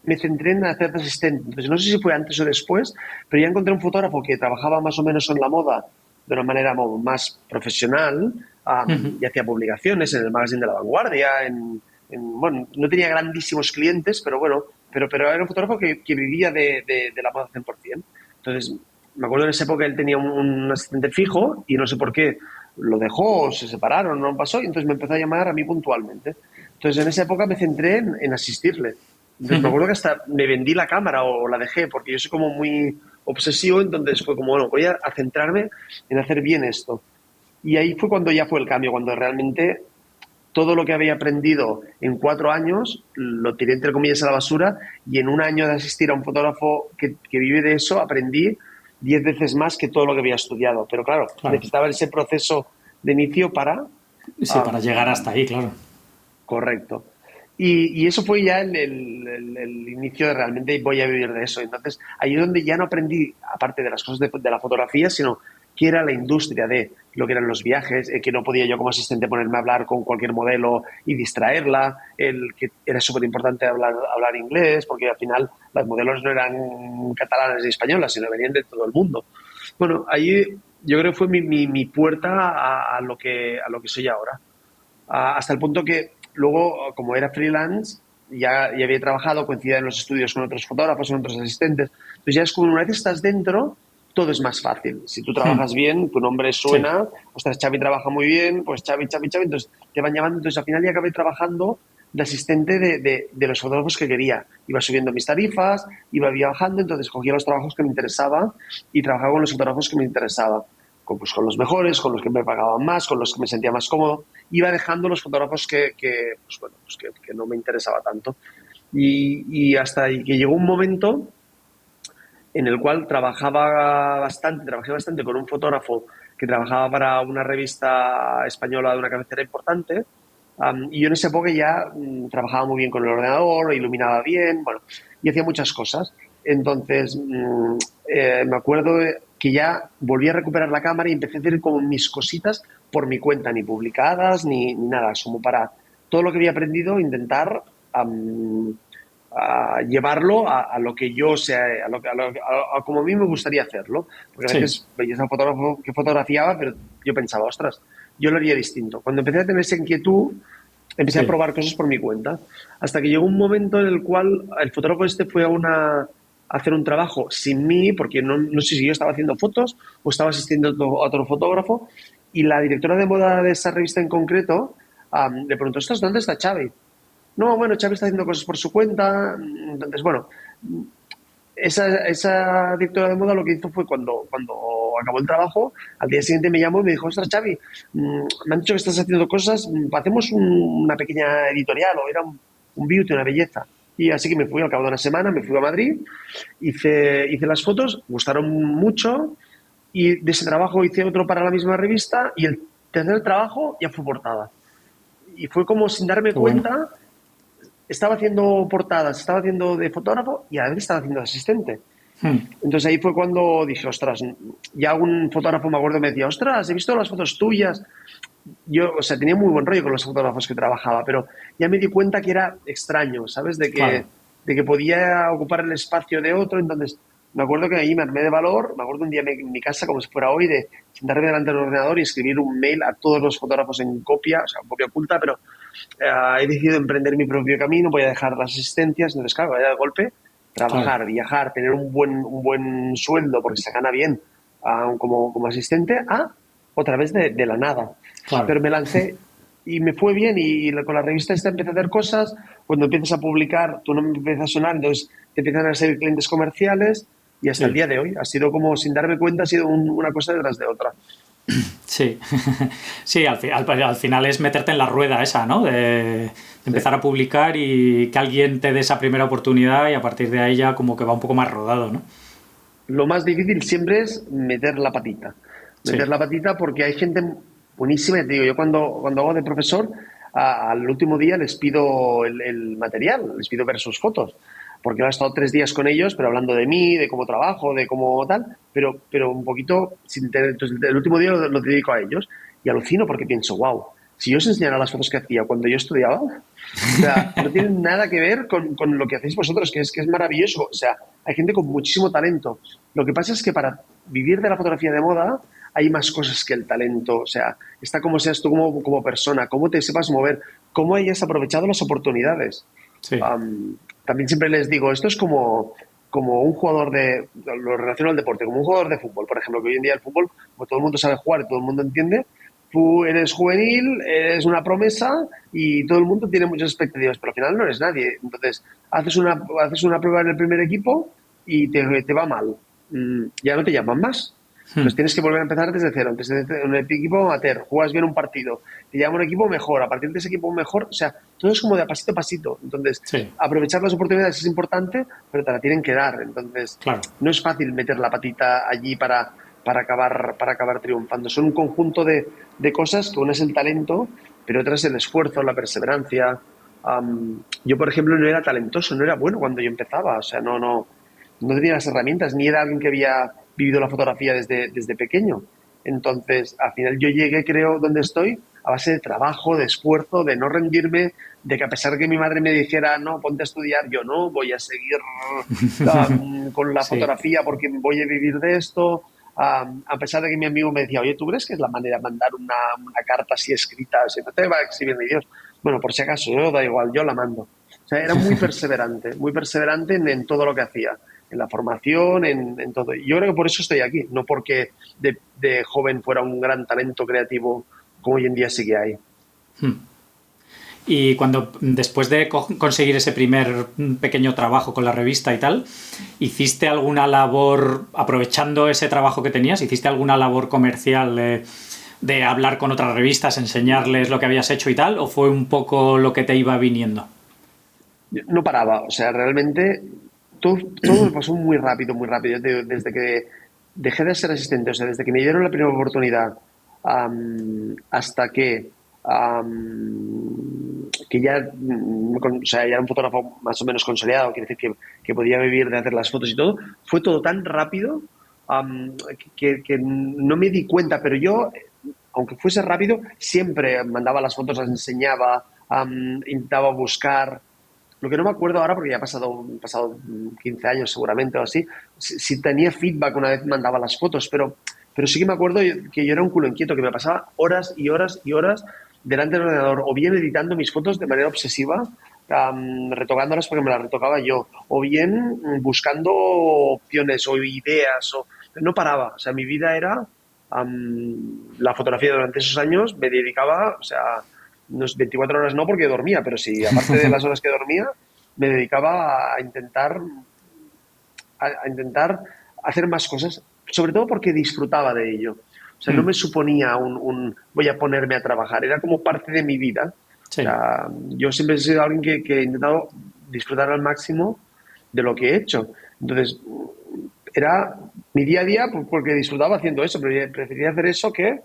me centré en hacer de asistente. Entonces no sé si fue antes o después, pero ya encontré un fotógrafo que trabajaba más o menos en la moda de una manera más profesional, y hacía publicaciones en el magazine de La Vanguardia, bueno, no tenía grandísimos clientes, pero bueno, pero era un fotógrafo que vivía de la moda 100%. Entonces, me acuerdo en esa época él tenía un asistente fijo y no sé por qué lo dejó o se separaron, no pasó, y entonces me empezó a llamar a mí puntualmente. Entonces, en esa época me centré en asistirle. Entonces, me acuerdo que hasta me vendí la cámara o la dejé, porque yo soy como muy obsesivo, entonces fue como, bueno, voy a centrarme en hacer bien esto. Y ahí fue cuando ya fue el cambio, cuando realmente todo lo que había aprendido en 4 años lo tiré entre comillas a la basura y en un año de asistir a un fotógrafo que vive de eso aprendí 10 veces más que todo lo que había estudiado. Pero claro, Claro. necesitaba ese proceso de inicio para... Sí, para llegar hasta ahí, claro. Correcto. Y eso fue ya el inicio de realmente voy a vivir de eso. Entonces, ahí es donde ya no aprendí, aparte de las cosas de la fotografía, sino qué era la industria de lo que eran los viajes, que no podía yo como asistente ponerme a hablar con cualquier modelo y distraerla, el que era súper importante hablar inglés, porque al final las modelos no eran catalanas ni españolas, sino venían de todo el mundo. Bueno, ahí yo creo que fue mi puerta a lo que soy ahora. Hasta el punto que luego, como era freelance, ya había trabajado, coincidía en los estudios con otros fotógrafos, con otros asistentes. Entonces ya es como una vez estás dentro, todo es más fácil. Si tú trabajas bien, tu nombre Sí, suena, ostras, Xavi trabaja muy bien, pues Xavi, Xavi, Xavi, entonces te van llamando. Entonces al final ya acabé trabajando de asistente de los fotógrafos que quería. Iba subiendo mis tarifas, iba viajando, entonces cogía los trabajos que me interesaban y trabajaba con los fotógrafos que me interesaban. Pues con los mejores, con los que me pagaban más, con los que me sentía más cómodo. Iba dejando los fotógrafos que no me interesaba tanto. Y hasta que llegó un momento en el cual trabajé bastante con un fotógrafo que trabajaba para una revista española de una cabecera importante. Y yo en esa época ya trabajaba muy bien con el ordenador, iluminaba bien, bueno, y hacía muchas cosas. Entonces, me acuerdo que ya volví a recuperar la cámara y empecé a hacer como mis cositas por mi cuenta, ni publicadas, ni nada, como para todo lo que había aprendido, intentar a llevarlo a lo que yo sea, a como a mí me gustaría hacerlo. Porque a sí, veces veías al fotógrafo que fotografiaba, pero yo pensaba, ostras, yo lo haría distinto. Cuando empecé a tener esa inquietud, empecé a sí. probar cosas por mi cuenta. Hasta que llegó un momento en el cual el fotógrafo este fue a hacer un trabajo sin mí, porque no sé si yo estaba haciendo fotos o estaba asistiendo a otro fotógrafo, y la directora de moda de esa revista en concreto le preguntó, ostras, ¿dónde está Xavi? No, bueno, Xavi está haciendo cosas por su cuenta. Entonces, bueno, esa directora de moda lo que hizo fue cuando acabó el trabajo, al día siguiente me llamó y me dijo, ostras, Xavi, me han dicho que estás haciendo cosas, hacemos una pequeña editorial o era un beauty, una belleza. Y así que me fui al cabo de una semana, me fui a Madrid, hice las fotos, gustaron mucho y de ese trabajo hice otro para la misma revista y el tercer trabajo ya fue portada. Y fue como sin darme Qué bueno. cuenta estaba haciendo portadas, estaba haciendo de fotógrafo y a la vez estaba haciendo de asistente. Entonces ahí fue cuando dije, ostras, ya un fotógrafo me acuerdo me decía, ostras, he visto las fotos tuyas. Yo, o sea, tenía muy buen rollo con los fotógrafos que trabajaba, pero ya me di cuenta que era extraño, ¿sabes? De Claro. que, de que podía ocupar el espacio de otro. Entonces, me acuerdo que ahí me armé de valor, me acuerdo un día en mi casa, como si fuera hoy, de sentarme delante del ordenador y escribir un mail a todos los fotógrafos en copia, o sea, en copia oculta, pero he decidido emprender mi propio camino, voy a dejar las asistencias, entonces claro, vaya de golpe, Claro, trabajar, viajar, tener un buen sueldo, porque se gana bien como asistente, otra vez de la nada. claro. Pero me lancé y me fue bien y con la revista esta empecé a hacer cosas, cuando empiezas a publicar, tu nombre empieza a sonar, entonces te empiezan a ser clientes comerciales y hasta el Sí, día de hoy ha sido como, sin darme cuenta, ha sido una cosa detrás de otra. sí. Sí, al final es meterte en la rueda esa, ¿no? De Sí. empezar a publicar y que alguien te dé esa primera oportunidad y a partir de ahí ya como que va un poco más rodado, ¿no? Lo más difícil siempre es meter la patita. meter Sí. la patita porque hay gente buenísima. Y te digo, yo cuando hago de profesor, al último día les pido el material, les pido ver sus fotos. Porque he estado 3 días con ellos, pero hablando de mí, de cómo trabajo, de cómo tal, pero un poquito, entonces el último día lo dedico a ellos. Y alucino porque pienso, wow, si yo os enseñara las fotos que hacía cuando yo estudiaba, o sea, no tienen nada que ver con lo que hacéis vosotros, que es maravilloso. O sea, hay gente con muchísimo talento. Lo que pasa es que para vivir de la fotografía de moda hay más cosas que el talento. O sea, está como seas tú como persona, cómo te sepas mover, cómo hayas aprovechado las oportunidades. Sí. También siempre les digo, esto es como un jugador lo relaciono al deporte, como un jugador de fútbol, por ejemplo, que hoy en día el fútbol, como todo el mundo sabe jugar y todo el mundo entiende, tú eres juvenil, eres una promesa y todo el mundo tiene muchas expectativas, pero al final no eres nadie. Entonces, haces una prueba en el primer equipo y te va mal. Ya no te llaman más. Entonces tienes que volver a empezar desde cero. Entonces, en un equipo amateur, juegas bien un partido, te llama un equipo mejor, a partir de ese equipo mejor, o sea, todo es como de pasito a pasito. Entonces, Sí. aprovechar las oportunidades es importante, pero te la tienen que dar. Entonces, Claro. no es fácil meter la patita allí para acabar triunfando. Son un conjunto de cosas que una es el talento, pero otra es el esfuerzo, la perseverancia. Yo, por ejemplo, no era talentoso, no era bueno cuando yo empezaba, o sea, no tenía las herramientas, ni era alguien que había vivido la fotografía desde pequeño. Entonces, al final yo llegué, creo, donde estoy, a base de trabajo, de esfuerzo, de no rendirme, de que a pesar de que mi madre me dijera, no, ponte a estudiar, yo no, voy a seguir con la Sí. fotografía porque voy a vivir de esto. A pesar de que mi amigo me decía, oye, ¿tú crees que es la manera de mandar una carta así escrita? Si no te va a exhibir ni Dios. Bueno, por si acaso, yo da igual, yo la mando. O sea, era muy perseverante en todo lo que hacía, en la formación, en todo. Y yo creo que por eso estoy aquí, no porque de joven fuera un gran talento creativo como hoy en día sí que hay. Y cuando después de conseguir ese primer pequeño trabajo con la revista y tal, ¿hiciste alguna labor, aprovechando ese trabajo que tenías, hiciste alguna labor comercial de hablar con otras revistas, enseñarles lo que habías hecho y tal? ¿O fue un poco lo que te iba viniendo? No paraba, o sea, realmente todo me pasó muy rápido, muy rápido. Desde que dejé de ser asistente, o sea, desde que me dieron la primera oportunidad hasta que ya, o sea, ya era un fotógrafo más o menos consolidado, quiere decir que podía vivir de hacer las fotos y todo, fue todo tan rápido que no me di cuenta, pero yo, aunque fuese rápido, siempre mandaba las fotos, las enseñaba, intentaba buscar. Lo que no me acuerdo ahora, porque ya han pasado 15 años seguramente o así, si tenía feedback una vez mandaba las fotos, pero sí que me acuerdo que yo era un culo inquieto, que me pasaba horas y horas y horas delante del ordenador, o bien editando mis fotos de manera obsesiva, retocándolas porque me las retocaba yo, o bien buscando opciones o ideas, no paraba, o sea, mi vida era la fotografía durante esos años, me dedicaba, o sea, unos 24 horas no porque dormía, pero sí, aparte de las horas que dormía, me dedicaba a intentar hacer más cosas, sobre todo porque disfrutaba de ello. O sea, no me suponía voy a ponerme a trabajar, era como parte de mi vida. O Sí. sea, yo siempre he sido alguien que he intentado disfrutar al máximo de lo que he hecho. Entonces, era mi día a día porque disfrutaba haciendo eso, pero prefería hacer eso que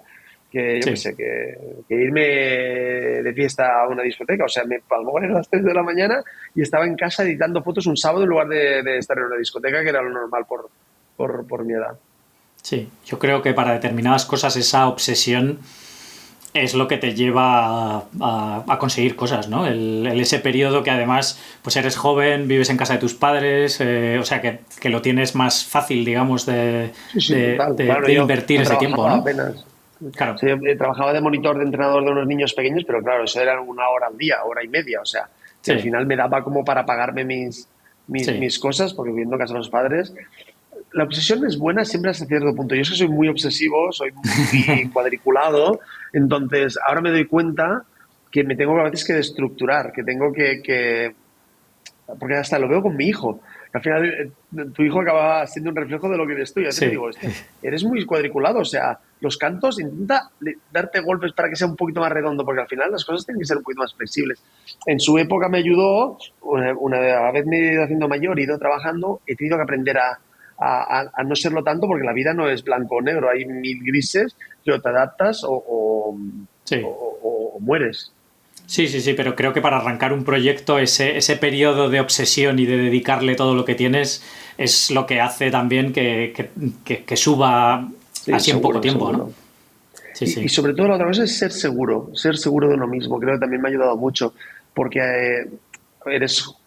yo qué Sí. sé, que irme de fiesta a una discoteca. O sea, a lo mejor eran las 3 de la mañana y estaba en casa editando fotos un sábado en lugar de estar en una discoteca, que era lo normal por mi edad. Sí, yo creo que para determinadas cosas esa obsesión es lo que te lleva a conseguir cosas, ¿no? Ese periodo que además, pues eres joven, vives en casa de tus padres, o sea que lo tienes más fácil, digamos, Sí, sí, total. Claro, de yo invertir no ese tiempo, trabajaba ¿no? apenas. O Claro, sea, yo trabajaba de monitor de entrenador de unos niños pequeños, pero claro, eso era 1 hora al día, hora y media. O sea, que al sí, final me daba como para pagarme mis, mis, sí. mis cosas, porque viviendo en casa de los padres, la obsesión es buena siempre hasta cierto punto. Yo es que soy muy obsesivo, soy muy cuadriculado, entonces ahora me doy cuenta que me tengo a veces que destructurar, que tengo que porque hasta lo veo con mi hijo. Al final, tu hijo acaba siendo un reflejo de lo que eres tú. Y a veces le Sí, digo, hostia, eres muy cuadriculado. O sea, los cantos, intenta darte golpes para que sea un poquito más redondo, porque al final las cosas tienen que ser un poquito más flexibles. En su época me ayudó, una vez me he ido haciendo mayor, he ido trabajando, he tenido que aprender a no serlo tanto, porque la vida no es blanco o negro, hay mil grises que o te adaptas Sí. o mueres. Sí, pero creo que para arrancar un proyecto, ese periodo de obsesión y de dedicarle todo lo que tienes es lo que hace también que suba Sí, así en poco seguro, tiempo, ¿no? seguro. Sí, Y sí, sobre todo la otra cosa es ser seguro de uno mismo. Creo que también me ha ayudado mucho, porque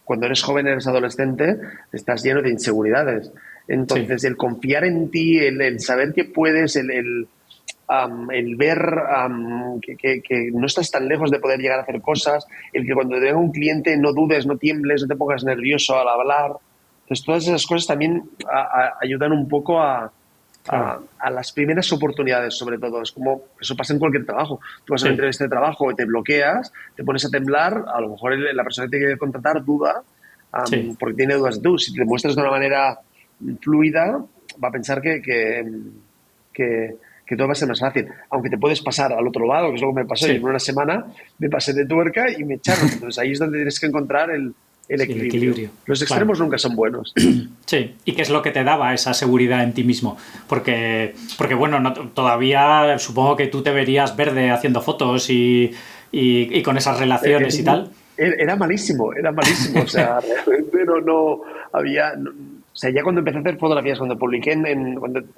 cuando eres joven, eres adolescente, estás lleno de inseguridades. sí, Entonces, el confiar en ti, el saber que puedes, el ver que no estás tan lejos de poder llegar a hacer cosas, el que cuando te venga un cliente no dudes, no tiembles, no te pongas nervioso al hablar. Entonces, todas esas cosas también ayudan un poco claro. a las primeras oportunidades, sobre todo. Es como, eso pasa en cualquier trabajo. Tú vas a una Sí, entrevista de trabajo y te bloqueas, te pones a temblar, a lo mejor la persona que te quiere contratar duda, sí. porque tiene dudas de tú. Si te muestras de una manera fluida, va a pensar que, que todo va a ser más fácil. Aunque te puedes pasar al otro lado, que es lo que me pasó. Yo en Sí, una semana me pasé de tuerca y me echaron. Entonces ahí es donde tienes que encontrar el sí, el equilibrio. equilibrio. Los Claro. extremos nunca son buenos. Sí, ¿y qué es lo que te daba esa seguridad en ti mismo? Porque bueno, todavía supongo que tú te verías verde haciendo fotos y con esas relaciones y tal. Era malísimo, o sea, realmente no había, o sea, ya cuando empecé a hacer fotografías, cuando publiqué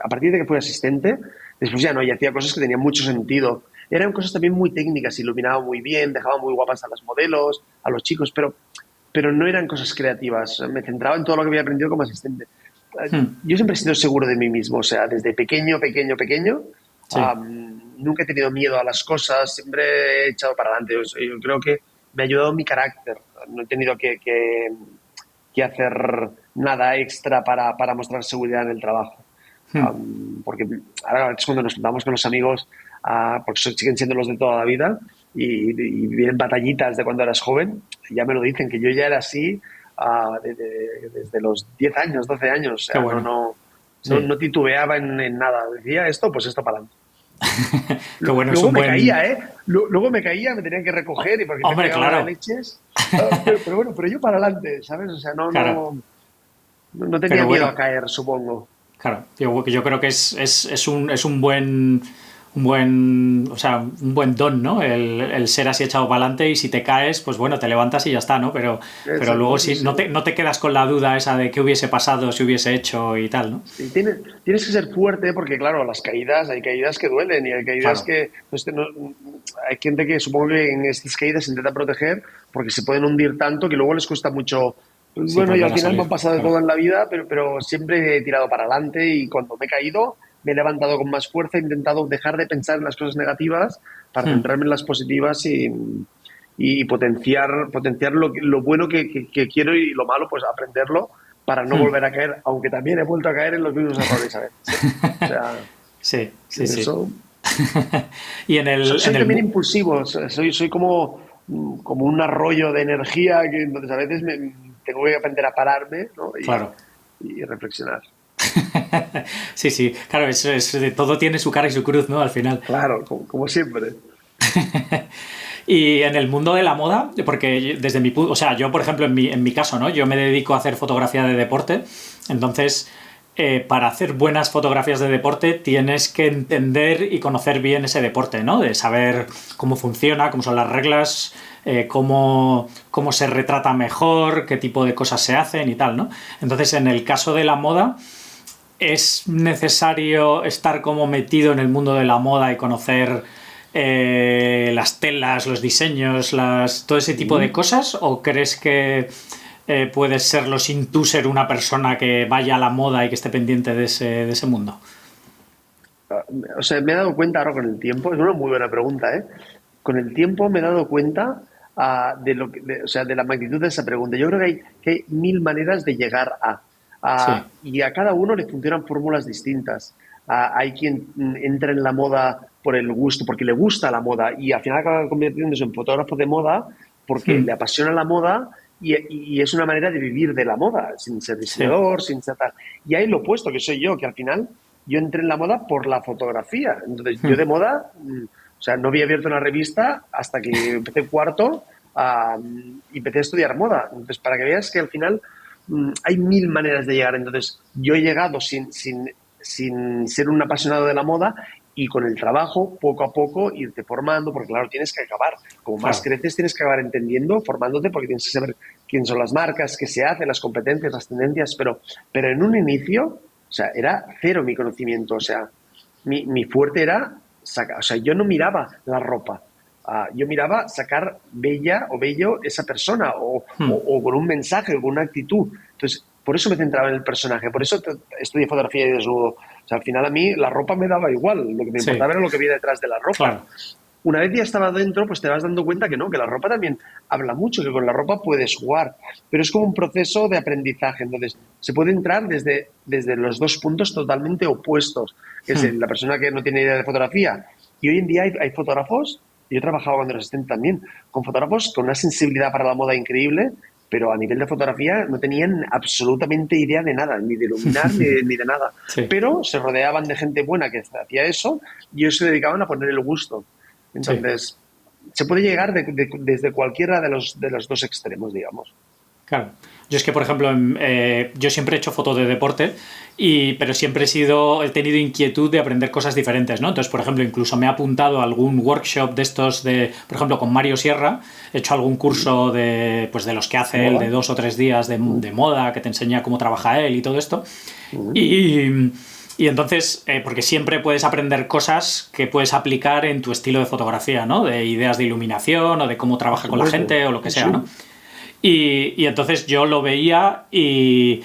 a partir de que fui asistente, después ya no, y hacía cosas que tenían mucho sentido. Eran cosas también muy técnicas, iluminaba muy bien, dejaba muy guapas a las modelos, a los chicos, pero no eran cosas creativas, me centraba en todo lo que había aprendido como asistente. Yo siempre he sido seguro de mí mismo, o sea, desde pequeño, Sí, nunca he tenido miedo a las cosas, siempre he echado para adelante. Yo creo que me ha ayudado mi carácter. No he tenido que hacer nada extra para mostrar seguridad en el trabajo. Porque ahora es cuando nos juntamos con los amigos, porque siguen siendo los de toda la vida, y vienen batallitas de cuando eras joven, y ya me lo dicen, que yo ya era así desde los 10 años, 12 años, o qué sea, bueno. Sí, no titubeaba en nada, decía esto, pues esto para adelante. qué bueno, es Luego un me buen... caía, ¿eh? Luego me caía, me tenían que recoger y porque me Hombre, pegaba de claro, leches. Pero bueno, pero yo para adelante, ¿sabes? O sea, claro. no tenía Pero miedo a bueno, caer, supongo. claro, yo creo que es o sea, un buen don, ¿no? El ser así echado para adelante y si te caes, pues bueno, te levantas y ya está, ¿no? Pero luego Exacto, sí, sí, sí. no te quedas con la duda esa de qué hubiese pasado si hubiese hecho y tal, ¿no? Sí, tienes que ser fuerte porque, claro, las caídas, hay caídas que duelen y hay caídas Claro, que... Pues, hay gente que supongo que en estas caídas se intenta proteger porque se pueden hundir tanto que luego les cuesta mucho. Pues sí, bueno, y al volver a final me han salir, pasado de claro. todo en la vida, pero siempre he tirado para adelante y cuando me he caído me he levantado con más fuerza, he intentado dejar de pensar en las cosas negativas para centrarme en las positivas y potenciar lo bueno que quiero y lo malo, pues aprenderlo para no volver a caer, aunque también he vuelto a caer en los mismos errores a veces, ¿eh? O sea, Sí, sí, en sí. eso... Y Soy también impulsivo, o sea, soy como un arroyo de energía que entonces a veces tengo que aprender a pararme, ¿no? Claro. Y reflexionar. Sí, sí, claro, todo tiene su cara y su cruz, ¿no? Al final. Claro, como siempre. Y en el mundo de la moda, porque desde mi punto, o sea, yo por ejemplo en mi caso, ¿no? Yo me dedico a hacer fotografía de deporte, entonces para hacer buenas fotografías de deporte tienes que entender y conocer bien ese deporte, ¿no? De saber cómo funciona, cómo son las reglas, cómo se retrata mejor, qué tipo de cosas se hacen y tal, ¿no? Entonces en el caso de la moda es necesario estar como metido en el mundo de la moda y conocer las telas, los diseños, todo ese tipo de Mm. cosas? ¿O crees que puedes serlo sin tú ser una persona que vaya a la moda y que esté pendiente de ese mundo? O sea, me he dado cuenta ahora con el tiempo, es una muy buena pregunta, ¿eh? Con el tiempo me he dado cuenta o sea, de la magnitud de esa pregunta. Yo creo que hay mil maneras de llegar Sí, y a cada uno le funcionan fórmulas distintas. Hay quien entra en la moda por el gusto, porque le gusta la moda y al final acaba convirtiéndose en fotógrafo de moda porque le apasiona la moda y es una manera de vivir de la moda, sin ser sí, diseñador, sin ser tal. Y hay lo opuesto, que soy yo, que al final yo entré en la moda por la fotografía. Entonces, yo de moda, o sea, no había abierto una revista hasta que empecé cuarto y empecé a estudiar moda. Entonces, para que veas que al final hay mil maneras de llegar. Entonces, yo he llegado sin ser un apasionado de la moda y con el trabajo, poco a poco, irte formando, porque claro, tienes que acabar. Como más Claro, creces, tienes que acabar entendiendo, formándote, porque tienes que saber quién son las marcas, qué se hace, las competencias, las tendencias, pero en un inicio, o sea, era cero mi conocimiento, o sea, mi fuerte era sacar, o sea, yo no miraba la ropa, yo miraba sacar bella o bello esa persona o con un mensaje o con una actitud. Entonces, por eso me centraba en el personaje, por eso estudié fotografía y desnudo. O sea, al final a mí la ropa me daba igual, lo que me sí, importaba era lo que había detrás de la ropa. claro, Una vez ya estaba dentro, pues te vas dando cuenta que no, que la ropa también habla mucho, que con la ropa puedes jugar, pero es como un proceso de aprendizaje. Entonces, se puede entrar desde los dos puntos totalmente opuestos, que es la persona que no tiene idea de fotografía. Y hoy en día hay fotógrafos, y yo he trabajado cuando era asistente también, con fotógrafos con una sensibilidad para la moda increíble, pero a nivel de fotografía no tenían absolutamente idea de nada, ni de iluminar, ni de nada. sí, Pero se rodeaban de gente buena que hacía eso y ellos se dedicaban a poner el gusto. sí. Entonces, se puede llegar desde cualquiera de los dos extremos, digamos. Claro. Yo es que, por ejemplo, yo siempre he hecho fotos de deporte, pero siempre he tenido inquietud de aprender cosas diferentes, ¿no? Entonces, por ejemplo, incluso me he apuntado a algún workshop de estos por ejemplo, con Mario Sierra, he hecho algún curso pues de los que hace él, de Moda. 2 o 3 días de moda, que te enseña cómo trabaja él y todo esto. Y, y entonces, porque siempre puedes aprender cosas que puedes aplicar en tu estilo de fotografía, ¿no? De ideas de iluminación o de cómo Por trabaja con la supuesto. gente o lo que sea, Sí. ¿no? Y entonces yo lo veía y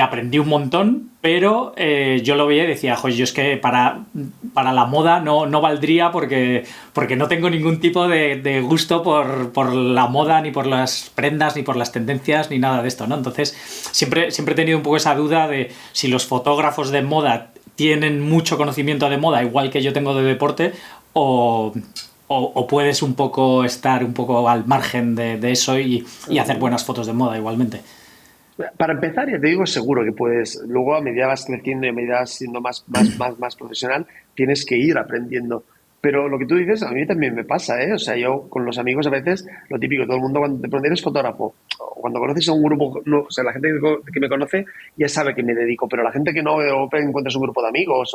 aprendí un montón, pero yo lo veía y decía, joder, yo es que para la moda no valdría porque no tengo ningún tipo de gusto por la moda, ni por las prendas, ni por las tendencias, ni nada de esto, ¿no? Entonces siempre he tenido un poco esa duda de si los fotógrafos de moda tienen mucho conocimiento de moda, igual que yo tengo de deporte, o, o puedes un poco estar un poco al margen de eso y hacer buenas fotos de moda igualmente. Para empezar, ya te digo, seguro que puedes. Luego, a medida vas creciendo y a medida vas siendo más profesional, tienes que ir aprendiendo. Pero lo que tú dices, a mí también me pasa, ¿eh? O sea, yo con los amigos a veces, lo típico, todo el mundo cuando te preguntas, eres fotógrafo, o cuando conoces a un grupo, no, o sea, la gente que me conoce ya sabe que me dedico, pero la gente que no, o encuentras un grupo de amigos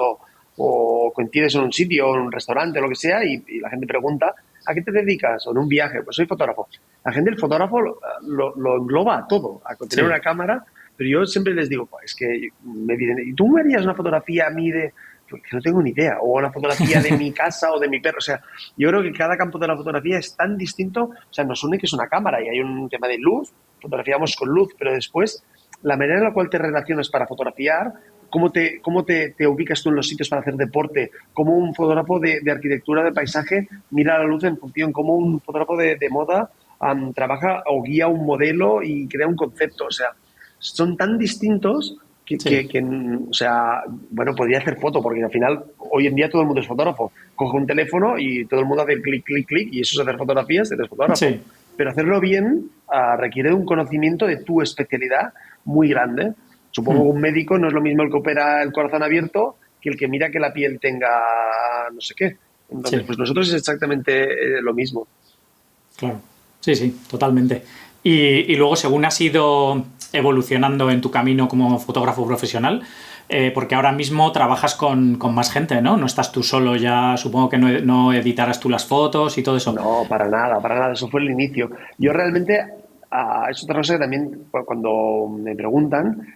o coincides en un sitio, en un restaurante, lo que sea, y la gente pregunta, ¿a qué te dedicas? O en un viaje, pues soy fotógrafo. La gente, el fotógrafo, lo engloba a todo, a tener Sí, una cámara, pero yo siempre les digo, es que me dicen, ¿y tú me harías una fotografía a mí de...? Pues que no tengo ni idea, o una fotografía de mi casa o de mi perro, o sea, yo creo que cada campo de la fotografía es tan distinto, o sea, nos une que es una cámara y hay un tema de luz, fotografiamos con luz, pero después la manera en la cual te relacionas para fotografiar, cómo te ubicas tú en los sitios para hacer deporte, cómo un fotógrafo de arquitectura, de paisaje, mira la luz en función, cómo un fotógrafo de moda trabaja o guía un modelo y crea un concepto. O sea, son tan distintos sí, o sea, bueno, podría hacer foto, porque al final, hoy en día todo el mundo es fotógrafo. Coge un teléfono y todo el mundo hace clic, clic, clic, y eso es hacer fotografías, eres fotógrafo. sí. Pero hacerlo bien requiere de un conocimiento de tu especialidad muy grande. Supongo que un médico no es lo mismo el que opera el corazón abierto que el que mira que la piel tenga no sé qué. Entonces, Sí, pues nosotros es exactamente lo mismo. claro. Sí, sí, totalmente. Y luego, según has ido evolucionando en tu camino como fotógrafo profesional, porque ahora mismo trabajas con más gente, ¿no? No estás tú solo ya, supongo que no editarás tú las fotos y todo eso. No, para nada, para nada. Eso fue el inicio. Yo realmente, es otra cosa que también cuando me preguntan,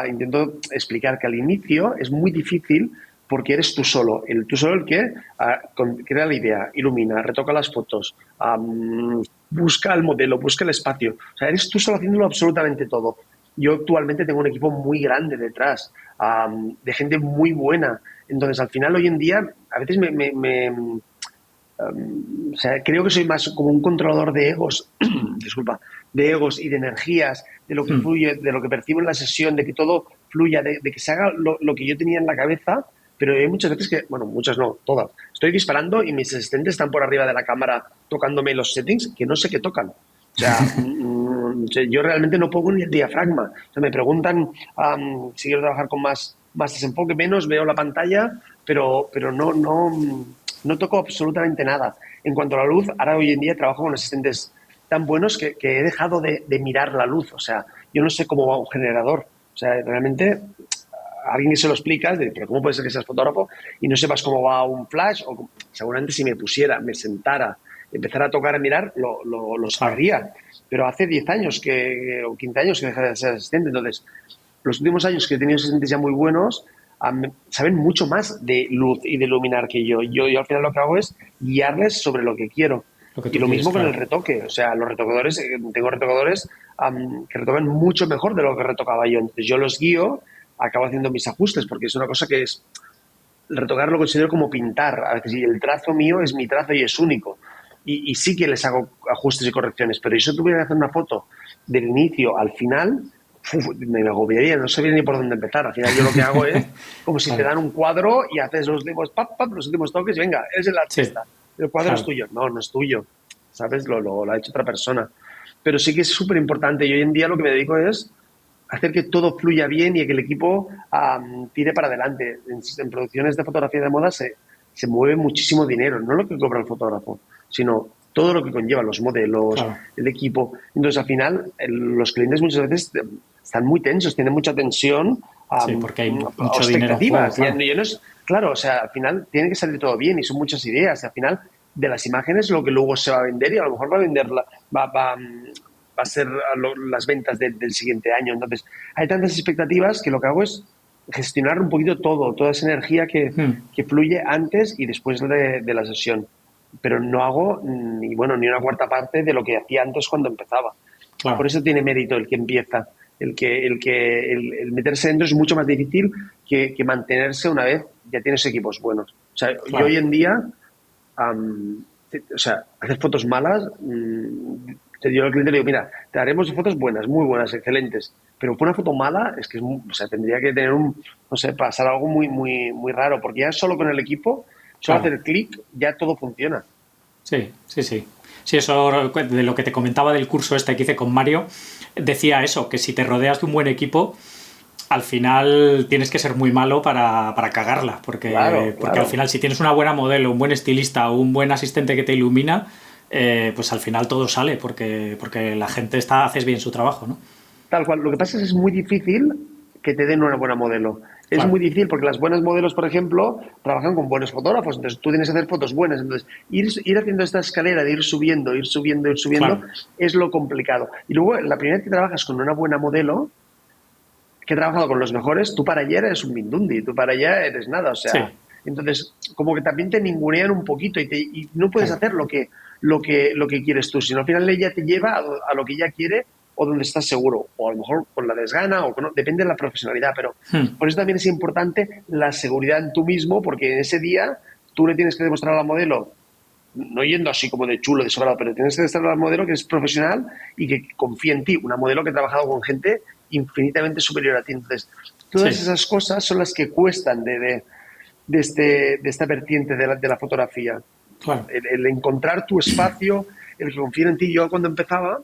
intento explicar que al inicio es muy difícil porque eres tú solo el que crea la idea, ilumina, retoca las fotos, busca el modelo, busca el espacio. O sea, eres tú solo haciéndolo absolutamente todo. Yo actualmente tengo un equipo muy grande detrás, de gente muy buena. Entonces, al final, hoy en día, a veces o sea, creo que soy más como un controlador de egos, disculpa, de egos y de energías, de lo que Hmm, fluye, de lo que percibo en la sesión, de que todo fluya, de que se haga lo que yo tenía en la cabeza, pero hay muchas veces que, bueno, muchas no, todas, estoy disparando y mis asistentes están por arriba de la cámara tocándome los settings que no sé qué tocan. O sea, o sea, yo realmente no pongo ni el diafragma. O sea, me preguntan si quiero trabajar con más desenfoque, menos, veo la pantalla, pero no toco absolutamente nada. En cuanto a la luz, ahora hoy en día trabajo con asistentes tan buenos que he dejado de mirar la luz. O sea, yo no sé cómo va un generador. O sea, realmente a alguien que se lo explicas, pero ¿cómo puede ser que seas fotógrafo y no sepas cómo va un flash? Seguramente si me pusiera, me sentara, empezara a tocar, a mirar, lo Claro. sacaría. Pero hace 10 años o 15 años que dejé de ser asistente. Entonces, los últimos años que he tenido asistentes ya muy buenos, saben mucho más de luz y de iluminar que yo. Yo al final lo que hago es guiarles sobre lo que quiero. Lo que Y tú lo quieres, mismo con el claro. retoque. O sea, los retocadores, tengo retocadores que retocan mucho mejor de lo que retocaba yo. Entonces yo los guío, acabo haciendo mis ajustes, porque es una cosa que es... Retocar lo considero como pintar. A veces, y el trazo mío es mi trazo y es único. Y sí que les hago ajustes y correcciones, pero si yo tuviera que hacer una foto del inicio al final, me agobiaría, no sabría ni por dónde empezar. Al final yo lo que hago es como si te Claro. dan un cuadro y haces los últimos, los últimos toques y venga, eres el Sí, artista. El cuadro es claro. tuyo. No, no es tuyo. ¿Sabes? Lo ha hecho otra persona. Pero sí que es súper importante. Y hoy en día lo que me dedico es hacer que todo fluya bien y que el equipo tire para adelante. En producciones de fotografía de moda se mueve muchísimo dinero, no lo que cobra el fotógrafo, sino todo lo que conlleva, los modelos, Claro. el equipo. Entonces, al final, los clientes muchas veces están muy tensos, tienen mucha tensión Sí, porque hay o mucho dinero en juego, expectativas. claro. Ya no es, claro, o sea, al final tiene que salir todo bien y son muchas ideas. Al final, de las imágenes, lo que luego se va a vender y a lo mejor va a vender, va a ser las ventas del siguiente año. Entonces, hay tantas expectativas que lo que hago es gestionar un poquito todo, toda esa energía Mm, que fluye antes y después de la sesión. Pero no hago ni una cuarta parte de lo que hacía antes cuando empezaba. Por claro. eso tiene mérito el que empieza. El meterse dentro es mucho más difícil que mantenerse una vez ya tienes equipos buenos. O sea, yo hoy Claro. en día o sea, hacer fotos malas, yo al cliente le digo, mira, te haremos fotos buenas, muy buenas, excelentes, pero por una foto mala es que o sea, tendría que tener no sé, pasar algo muy, muy, muy raro, porque ya solo con el equipo, solo Claro. hacer clic, ya todo funciona. Sí, sí, sí. Sí, eso de lo que te comentaba del curso este que hice con Mario, decía eso, que si te rodeas de un buen equipo, al final tienes que ser muy malo para cagarla, Claro, porque al claro. final si tienes una buena modelo, un buen estilista o un buen asistente que te ilumina, pues al final todo sale, porque la gente haces bien su trabajo, ¿no? Tal cual. Lo que pasa es muy difícil que te den una buena modelo. Es Claro. muy difícil porque las buenas modelos, por ejemplo, trabajan con buenos fotógrafos. Entonces tú tienes que hacer fotos buenas. Entonces ir haciendo esta escalera de ir subiendo, ir subiendo, ir subiendo, Claro. es lo complicado. Y luego, la primera vez que trabajas con una buena modelo, que he trabajado con los mejores, tú para allá eres un mindundi, tú para allá eres nada. O sea, Sí, entonces, como que también te ningunean un poquito y no puedes claro. hacer lo que quieres tú, sino al final ella te lleva a lo que ella quiere o donde estás seguro, o a lo mejor con la desgana, o depende de la profesionalidad, pero Hmm, por eso también es importante la seguridad en tú mismo, porque en ese día tú le tienes que demostrar al modelo, no yendo así como de chulo, de sobrado, pero tienes que demostrar al modelo que es profesional y que confía en ti, una modelo que ha trabajado con gente infinitamente superior a ti. Entonces, todas sí, esas cosas son las que cuestan de esta vertiente de la fotografía. claro. El encontrar tu espacio, el que confíe en ti. Yo cuando empezaba,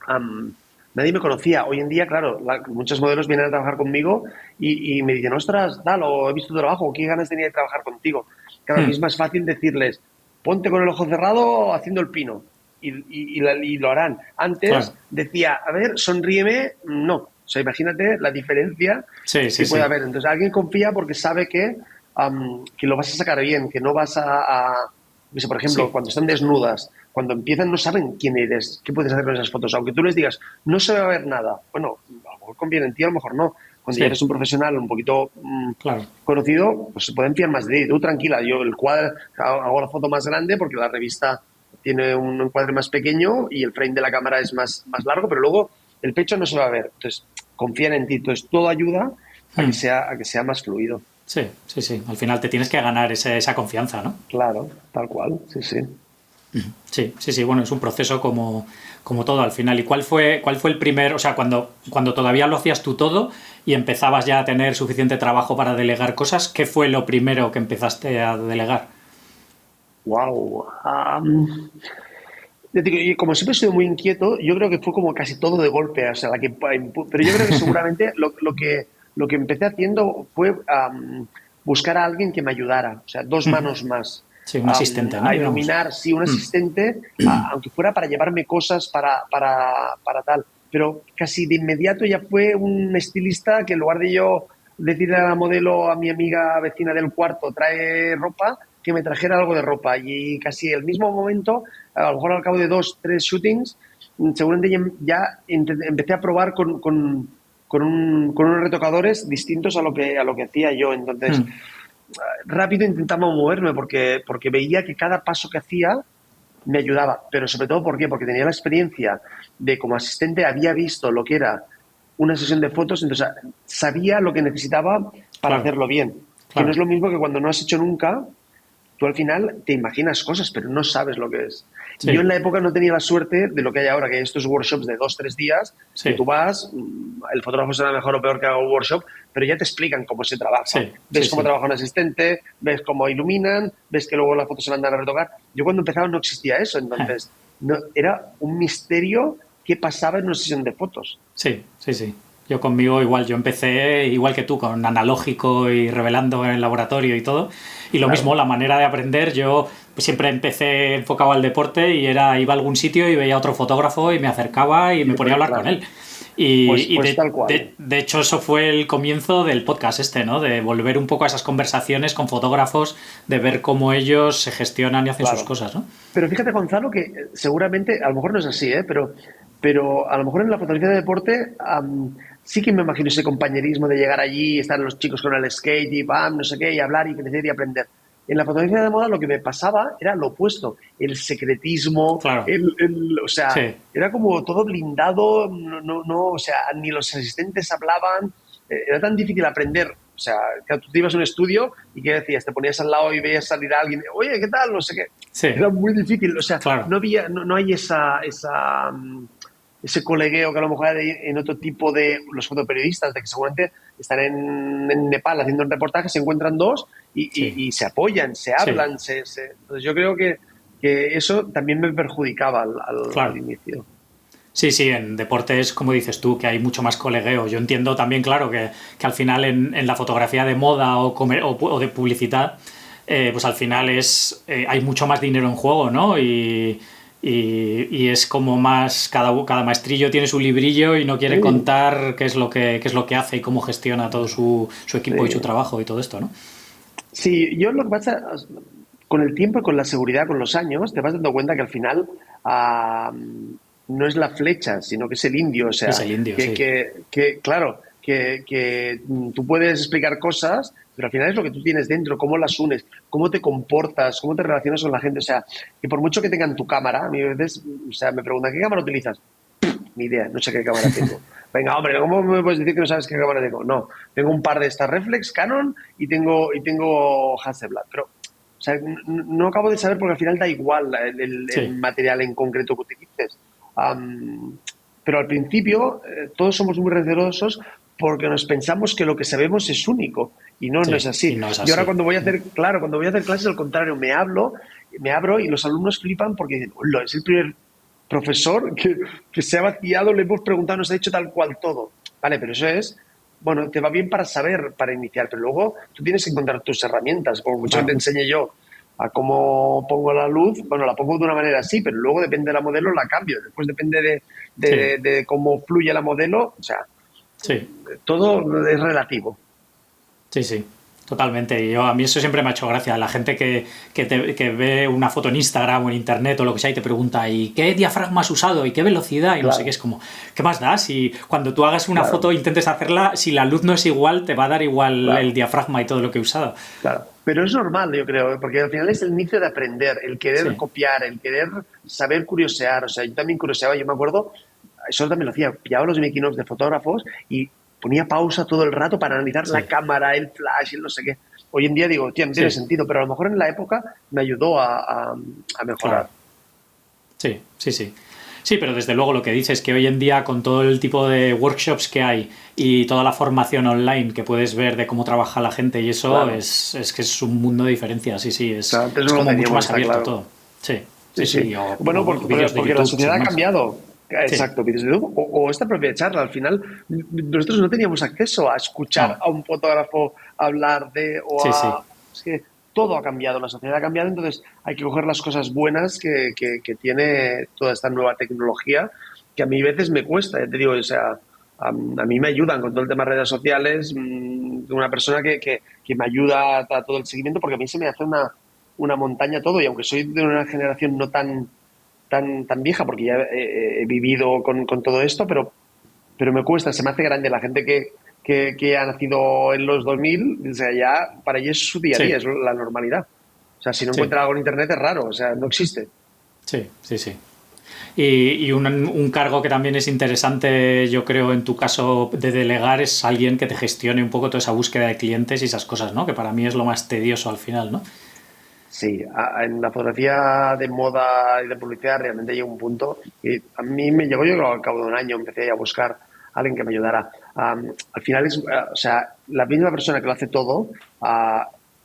um, nadie me conocía. Hoy en día, claro, muchos modelos vienen a trabajar conmigo y me dicen, ostras, tal, o he visto tu trabajo, o qué ganas tenía de trabajar contigo. Claro, a mí Hmm, es más fácil decirles, ponte con el ojo cerrado haciendo el pino. Y lo harán. claro. Antes decía, a ver, sonríeme, no. O sea, imagínate la diferencia Sí, sí, que puede sí. haber. Entonces, alguien confía porque sabe que lo vas a sacar bien, que no vas no sé, por ejemplo, Sí, cuando están desnudas, cuando empiezan no saben quién eres, qué puedes hacer con esas fotos. Aunque tú les digas, no se va a ver nada. Bueno, a lo mejor conviene en ti, a lo mejor no. Cuando ya eres sí, un profesional un poquito claro. conocido, pues se pueden fiar más de ti. Tú tranquila, yo el cuadro hago la foto más grande porque la revista tiene un encuadre más pequeño y el frame de la cámara es más largo, pero luego el pecho no se va a ver. Entonces, confían en ti. Entonces, todo ayuda a que Hmm, sea más fluido. sí, sí, sí. Al final te tienes que ganar esa confianza, ¿no? Claro, tal cual, sí, sí. Sí, sí, sí, bueno, es un proceso como todo al final. ¿Y cuál fue el primer, o sea, cuando todavía lo hacías tú todo y empezabas ya a tener suficiente trabajo para delegar cosas, qué fue lo primero que empezaste a delegar? Wow. Y como siempre he sido muy inquieto, yo creo que fue como casi todo de golpe, o sea, pero yo creo que seguramente lo que empecé haciendo fue buscar a alguien que me ayudara, o sea, dos manos más, Sí, un asistente, ¿no? a Digamos. iluminar, sí, un asistente, aunque fuera para llevarme cosas para tal. pero casi de inmediato ya fue un estilista que en lugar de yo decirle a la modelo, a mi amiga vecina del cuarto, trae ropa, que me trajera algo de ropa. Y casi el mismo momento, a lo mejor al cabo de 2, 3 shootings, seguramente ya empecé a probar con unos retocadores distintos a lo que hacía yo. Entonces, rápido intentaba moverme porque veía que cada paso que hacía me ayudaba. Pero sobre todo, ¿por qué? Porque tenía la experiencia de como asistente, había visto lo que era una sesión de fotos, entonces sabía lo que necesitaba para Claro, hacerlo bien. Que no claro. es lo mismo que cuando no has hecho nunca, tú al final te imaginas cosas, pero no sabes lo que es. Yo en Sí, la época no tenía la suerte de lo que hay ahora, que hay estos workshops de 2, 3 días, que sí, tú vas, el fotógrafo será mejor o peor que haga un workshop, pero ya te explican cómo se trabaja. sí, sí, Ves cómo sí. trabaja un asistente, ves cómo iluminan, ves que luego las fotos se mandan a retocar. Yo cuando empezaba no existía eso, entonces no, era un misterio qué pasaba en una sesión de fotos. Sí, sí, sí. Yo conmigo igual, yo empecé igual que tú, con analógico y revelando en el laboratorio y todo. Y lo mismo, Claro, la manera de aprender, yo pues, siempre empecé enfocado al deporte y iba a algún sitio y veía a otro fotógrafo y me acercaba y me ponía a hablar con claro. él. Y, y Pues de, tal cual. de hecho eso fue el comienzo del podcast este, ¿no? De volver un poco a esas conversaciones con fotógrafos, de ver cómo ellos se gestionan y hacen sus Claro. cosas, ¿no? Pero fíjate, Gonzalo, que seguramente, a lo mejor no es así, ¿eh? Pero a lo mejor en la fotografía de deporte sí que me imagino ese compañerismo de llegar allí, estar los chicos con el skate y pam, no sé qué, y hablar y crecer y aprender. En la fotografía de moda lo que me pasaba era lo opuesto, el secretismo, Claro, o sea, sí, era como todo blindado, no, o sea, ni los asistentes hablaban, era tan difícil aprender. O sea, que tú te ibas a un estudio y ¿qué decías? Te ponías al lado y veías salir a alguien, oye, ¿qué tal? No sé qué. sí, Era muy difícil, o sea, claro, no hay ese colegueo que a lo mejor hay en otro tipo de los fotoperiodistas, de que seguramente están en Nepal haciendo un reportaje, se encuentran dos y, sí, y se apoyan, se sí, hablan, Entonces yo creo que eso también me perjudicaba al claro. inicio. Sí, sí, en deportes, como dices tú, que hay mucho más colegueo. Yo entiendo también, claro, que al final en la fotografía de moda o de publicidad, pues al final hay mucho más dinero en juego, ¿no? Y es como más, cada maestrillo tiene su librillo y no quiere Sí, contar qué es lo que hace y cómo gestiona todo su equipo y su sí. trabajo y todo esto, ¿no? Sí, yo lo que pasa, con el tiempo y con la seguridad, con los años, te vas dando cuenta que al final no es la flecha, sino que es el indio. O Es sea, el indio, que, sí. que, que claro, que tú puedes explicar cosas, pero al final es lo que tú tienes dentro, cómo las unes, cómo te comportas, cómo te relacionas con la gente. O sea, que por mucho que tengan tu cámara, a mí a veces, o sea, me preguntan, ¿qué cámara utilizas? Ni idea, no sé qué cámara tengo. Venga, hombre, ¿cómo me puedes decir que no sabes qué cámara tengo? No, tengo un par de estas reflex Canon y tengo Hasselblad, pero o sea, no acabo de saber porque al final da igual el Sí, material en concreto que utilices. Am, pero al principio todos somos muy recelosos porque nos pensamos que lo que sabemos es único y no es sí, y así. no es Yo ahora así. cuando voy a hacer, claro, cuando voy a hacer clases al contrario, me abro y los alumnos flipan porque dicen, "Hola, es el primer profesor que se ha vaciado, le hemos preguntado, nos ha dicho tal cual todo. Vale, pero eso es, bueno, te va bien para saber, para iniciar, pero luego tú tienes que encontrar tus herramientas, como mucho que te Claro, enseñe yo a cómo pongo la luz, bueno, la pongo de una manera así, pero luego depende de la modelo, la cambio, después depende sí, de cómo fluye la modelo, o sea, sí. todo es relativo. Sí, sí, totalmente. A mí eso siempre me ha hecho gracia. La gente que ve una foto en Instagram o en Internet o lo que sea y te pregunta, ¿y qué diafragma has usado? ¿Y qué velocidad? Y no sé qué. Claro, Es como, ¿qué más da? Si cuando tú hagas una foto claro, intentes hacerla, si la luz no es igual, te va a dar igual el claro. diafragma y todo lo que he usado. Claro, pero es normal, yo creo, porque al final es el inicio de aprender, el querer Sí, copiar, el querer saber curiosear. O sea, yo también curioseaba, yo me acuerdo, eso también lo hacía, pillaba los making of de fotógrafos y ponía pausa todo el rato para analizar la sí, cámara, el flash, el no sé qué. Hoy en día digo, tío, no tiene sí, sentido, pero a lo mejor en la época me ayudó a claro. mejorar. Sí, sí, sí. Sí, pero desde luego lo que dices es que hoy en día con todo el tipo de workshops que hay y toda la formación online que puedes ver de cómo trabaja la gente y eso Claro, es que es un mundo de diferencia, sí, sí, es, claro, antes es no lo como mucho teníamos, más está abierto claro. todo. Sí, sí, Sí, sí. sí, Bueno, o vídeos de porque la YouTube sociedad sin ha más. cambiado. Sí, Exacto, vídeos de YouTube. O esta propia charla. Al final, nosotros no teníamos acceso a escuchar no, a un fotógrafo hablar de. sí, sí, Es que todo ha cambiado, la sociedad ha cambiado, entonces hay que coger las cosas buenas que tiene toda esta nueva tecnología, que a mí a veces me cuesta, ya te digo, o sea, a mí me ayudan con todo el tema de redes sociales, una persona que me ayuda a todo el seguimiento, porque a mí se me hace una montaña todo, y aunque soy de una generación no tan vieja, porque ya he vivido con todo esto, pero me cuesta, se me hace grande la gente que ha nacido en los 2000, o sea, ya para ellos es su día a día, Sí, es la normalidad. O sea, si no sí, encuentra algo en internet es raro, o sea, no existe. sí, sí, sí. Y un cargo que también es interesante, yo creo, en tu caso de delegar, es alguien que te gestione un poco toda esa búsqueda de clientes y esas cosas, ¿no? Que para mí es lo más tedioso al final, ¿no? Sí, en la fotografía de moda y de publicidad realmente llega un punto y a mí me llegó, yo creo, al cabo de un año empecé a buscar a alguien que me ayudara. Al final es, o sea, la misma persona que lo hace todo,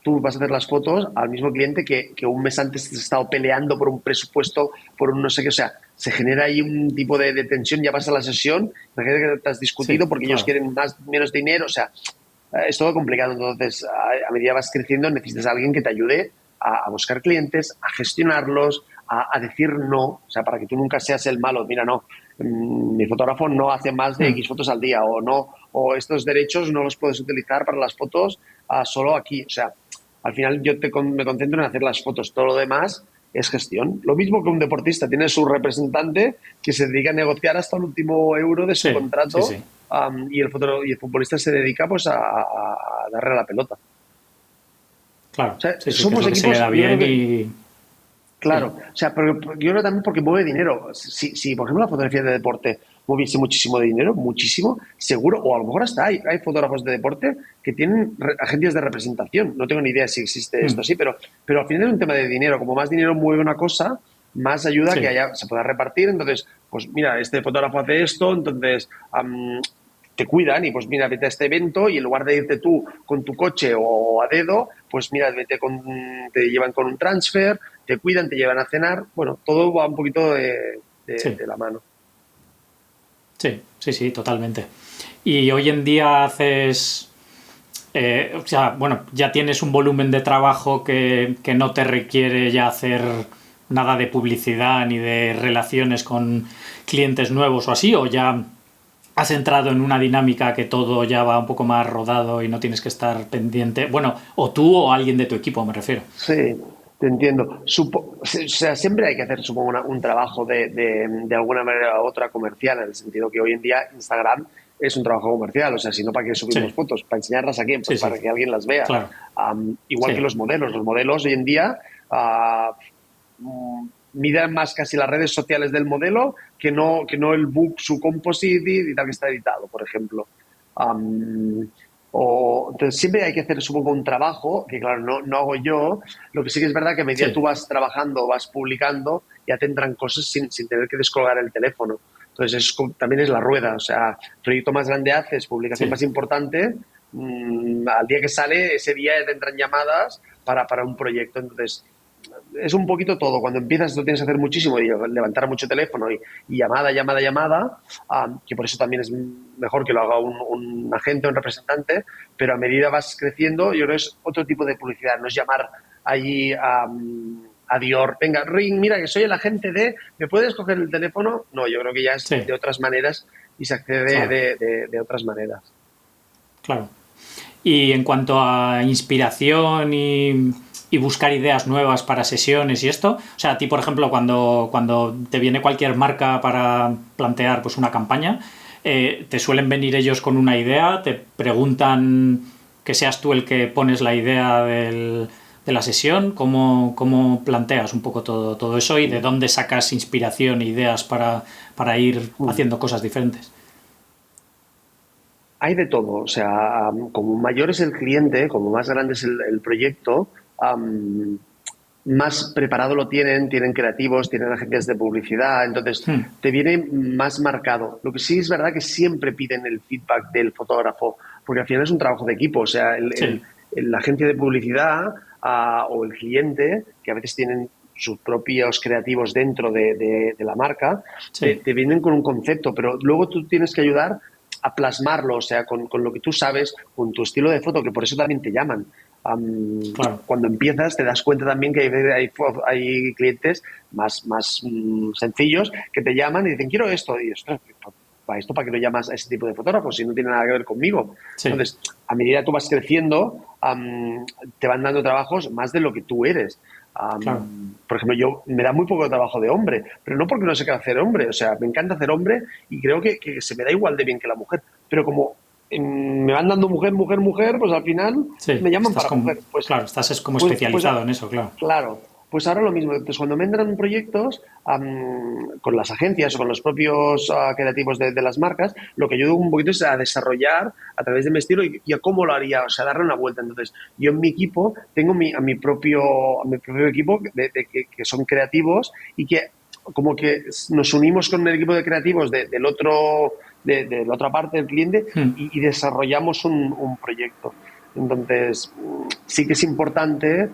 tú vas a hacer las fotos al mismo cliente que un mes antes te has estado peleando por un presupuesto, por un no sé qué, o sea, se genera ahí un tipo de tensión, ya vas a la sesión, imagínate que te has Sí, discutido porque ellos claro. quieren menos dinero, o sea, es todo complicado. Entonces, a medida que vas creciendo, necesitas a alguien que te ayude a buscar clientes, a gestionarlos, a decir no, o sea, para que tú nunca seas el malo. Mira, no, mi fotógrafo no hace más de Mm, X fotos al día, o no, o estos derechos no los puedes utilizar para las fotos solo aquí. O sea, al final yo me concentro en hacer las fotos, todo lo demás es gestión. Lo mismo que un deportista tiene su representante que se dedica a negociar hasta el último euro de su sí, sí, contrato, sí. y el futbolista se dedica pues a darle a la pelota. Claro, O sea, sí, sí, que es somos lo que se le equipos, da yo creo bien que, y... claro, Sí. o sea, pero yo creo también porque mueve dinero. Si, por ejemplo, la fotografía de deporte moviese muchísimo de dinero, muchísimo, seguro, o a lo mejor hasta hay fotógrafos de deporte que tienen agencias de representación. No tengo ni idea si existe esto Mm, así, pero al final es un tema de dinero. Como más dinero mueve una cosa, más ayuda a que sí, haya, se pueda repartir. Entonces, pues mira, este fotógrafo hace esto, entonces te cuidan y pues mira, vete a este evento y en lugar de irte tú con tu coche o a dedo, pues mira, te llevan con un transfer, te cuidan, te llevan a cenar. Bueno, todo va un poquito sí, de la mano. sí, sí, sí, totalmente. Y hoy en día haces... o sea, bueno, ya tienes un volumen de trabajo que no te requiere ya hacer nada de publicidad ni de relaciones con clientes nuevos o así, o ya has entrado en una dinámica que todo ya va un poco más rodado y no tienes que estar pendiente. Bueno, o tú o alguien de tu equipo, me refiero. Sí, te entiendo. O sea, siempre hay que hacer, supongo, un trabajo de alguna manera u otra comercial, en el sentido que hoy en día Instagram es un trabajo comercial. O sea, si no, ¿para qué subimos Sí, fotos? ¿Para enseñarlas a quién? sí, Pues sí, para que alguien las vea. claro. Igual que Sí, los modelos. Los modelos hoy en día ah, miden más casi las redes sociales del modelo que no el book, su composite y tal que está editado, por ejemplo. Am, entonces siempre hay que hacer, supongo, un trabajo que, claro, no hago yo. Lo que sí que es verdad que a medida que sí, tú vas trabajando, vas publicando, ya te entran cosas sin tener que descolgar el teléfono. Entonces, también es la rueda. O sea, proyecto más grande haces, publicación sí, más importante, al día que sale, ese día ya te entran llamadas para un proyecto. Entonces, es un poquito todo. Cuando empiezas lo tienes que hacer muchísimo y levantar mucho teléfono y llamada, llamada, llamada, que por eso también es mejor que lo haga un agente o un representante, pero a medida vas creciendo, yo creo que es otro tipo de publicidad, no es llamar allí a Dior, venga, Ring, mira que soy el agente ¿me puedes coger el teléfono? No, yo creo que ya es sí, de otras maneras y se accede claro, de otras maneras. claro. Y en cuanto a inspiración y buscar ideas nuevas para sesiones y esto, o sea, a ti, por ejemplo, cuando te viene cualquier marca para plantear pues una campaña, te suelen venir ellos con una idea, te preguntan que seas tú el que pones la idea de la sesión, ¿cómo planteas un poco todo eso y de dónde sacas inspiración e ideas para ir haciendo cosas diferentes? Hay de todo, o sea, como mayor es el cliente, como más grande es el proyecto, más preparado lo tienen creativos, tienen agencias de publicidad, entonces Hmm, te viene más marcado. Lo que sí es verdad que siempre piden el feedback del fotógrafo, porque al final es un trabajo de equipo, o sea, sí, la agencia de publicidad o el cliente, que a veces tienen sus propios creativos dentro de la marca, sí, te vienen con un concepto, pero luego tú tienes que ayudar a plasmarlo, o sea, con lo que tú sabes, con tu estilo de foto, que por eso también te llaman. Claro. Cuando empiezas te das cuenta también que hay clientes más sencillos que te llaman y dicen, quiero esto. Y ostras, ¿para qué lo llamas a ese tipo de fotógrafos si no tiene nada que ver conmigo? Sí. Entonces, a medida que tú vas creciendo, te van dando trabajos más de lo que tú eres. Claro. Por ejemplo, yo me da muy poco trabajo de hombre, pero no porque no sé qué hacer hombre. O sea, me encanta hacer hombre y creo que se me da igual de bien que la mujer. Pero como me van dando mujer, mujer, mujer, pues al final Sí, me llaman estás para mujer. Pues, claro, estás como pues, especializado en eso, claro. claro, pues ahora lo mismo. Entonces, cuando me entran proyectos con las agencias o con los propios creativos de las marcas, lo que yo hago un poquito es a desarrollar a través de mi estilo y a cómo lo haría, o sea, darle una vuelta. Entonces, yo en mi equipo tengo a mi propio equipo que son creativos y que como que nos unimos con el equipo de creativos de la otra parte del cliente y desarrollamos un proyecto. Entonces, sí que es importante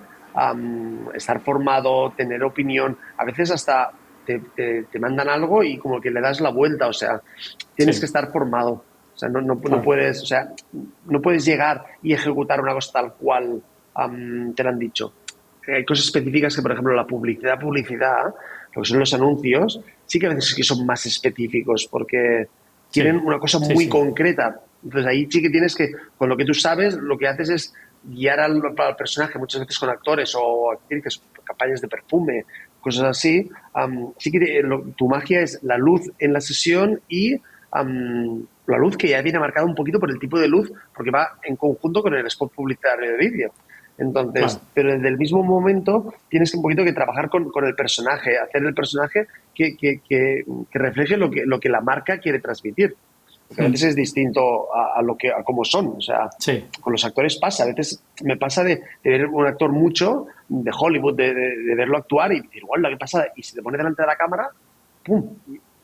estar formado, tener opinión. A veces hasta te mandan algo y como que le das la vuelta, o sea, tienes que Sí, estar formado. O sea, no claro. puedes, o sea, no puedes llegar y ejecutar una cosa tal cual te lo han dicho. Hay cosas específicas que, por ejemplo, la publicidad, lo que son los anuncios, sí que a veces sí que son más específicos porque quieren Sí, una cosa sí, muy sí. concreta. Entonces ahí sí que tienes que, con lo que tú sabes, lo que haces es guiar al personaje, muchas veces con actores o actrices, campañas de perfume, cosas así. Sí que tu magia es la luz en la sesión y la luz que ya viene marcada un poquito por el tipo de luz, porque va en conjunto con el spot publicitario de vídeo. Claro. Entonces, pero desde el mismo momento tienes que un poquito que trabajar con el personaje, hacer el personaje que refleje lo que la marca quiere transmitir. Porque a veces es distinto a cómo son. O sea, Sí, con los actores pasa. A veces me pasa de ver un actor mucho de Hollywood, de verlo actuar y decir, igual, ¿qué pasa? Y se te pone delante de la cámara, ¡pum!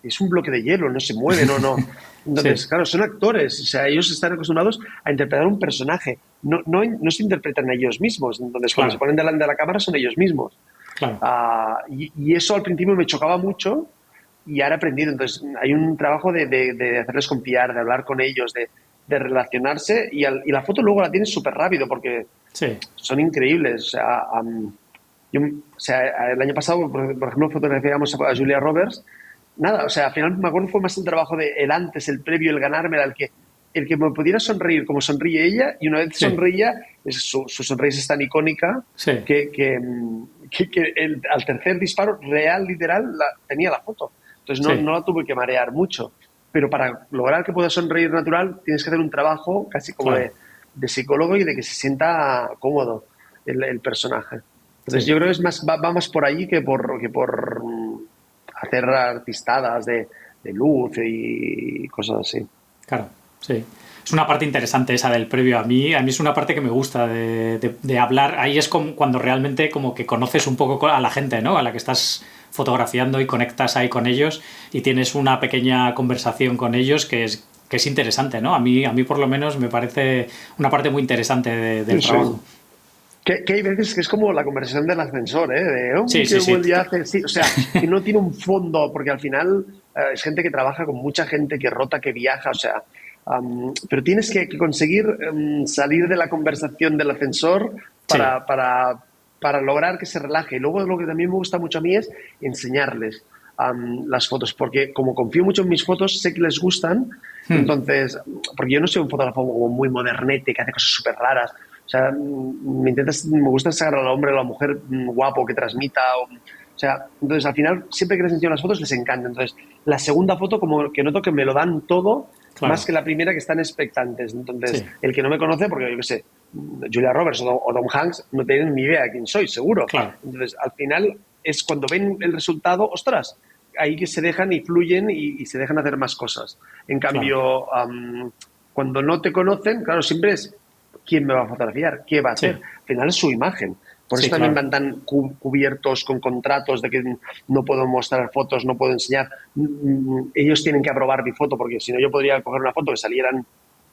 Es un bloque de hielo, no se mueve, no. Entonces, sí, claro, son actores, o sea, ellos están acostumbrados a interpretar un personaje, no se interpretan a ellos mismos. Entonces, cuando se claro, ponen delante de la cámara son ellos mismos. claro. Y eso al principio me chocaba mucho y ahora he aprendido. Entonces, hay un trabajo de hacerles confiar, de hablar con ellos, de relacionarse y la foto luego la tienes súper rápido porque Sí, son increíbles. O sea, o sea, el año pasado, por ejemplo, fotografiamos a Julia Roberts. Nada, o sea, al final me acuerdo fue más el trabajo de el antes, el previo, el ganarme, el que me pudiera sonreír como sonríe ella y una vez sí, sonreía, su sonrisa es tan icónica sí, que al tercer disparo real, literal, tenía la foto. Entonces sí, no la tuve que marear mucho. Pero para lograr que pueda sonreír natural tienes que hacer un trabajo casi como claro. de psicólogo y de que se sienta cómodo el personaje. Entonces Sí. yo creo que es más, va más por allí que por hacer artistadas de luz y cosas así. Claro, sí. Es una parte interesante esa del previo. A mí es una parte que me gusta de hablar. Ahí es como cuando realmente como que conoces un poco a la gente, ¿no? A la que estás fotografiando y conectas ahí con ellos y tienes una pequeña conversación con ellos que es interesante, ¿no? A mí por lo menos me parece una parte muy interesante del Sí, sí. trabajo. Que hay veces que es como la conversación del ascensor, ¿eh? De, Sí, qué sí, sí. buen día hace. Sí, o sea, que no tiene un fondo, porque al final es gente que trabaja con mucha gente, que rota, que viaja, o sea, pero tienes que conseguir salir de la conversación del ascensor Sí, para lograr que se relaje. Y luego lo que también me gusta mucho a mí es enseñarles las fotos, porque como confío mucho en mis fotos, sé que les gustan, entonces, porque yo no soy un fotógrafo como muy modernete, que hace cosas súper raras. O sea, me gusta sacar al hombre o a la mujer guapo que transmita. O sea, entonces al final, siempre que les enseño las fotos, les encanta. Entonces, la segunda foto, como que noto que me lo dan todo, más claro. que la primera, que están expectantes. Entonces, Sí, el que no me conoce, porque yo qué sé, Julia Roberts o Tom Hanks, no tienen ni idea de quién soy, seguro. claro, Entonces, al final, es cuando ven el resultado, ostras, ahí que se dejan y fluyen y se dejan hacer más cosas. En claro. cambio, cuando no te conocen, claro, siempre es quién me va a fotografiar, qué va a hacer. Sí, Al final es su imagen. Por eso sí, también claro. van tan cubiertos con contratos de que no puedo mostrar fotos, no puedo enseñar. Ellos tienen que aprobar mi foto porque si no yo podría coger una foto que salieran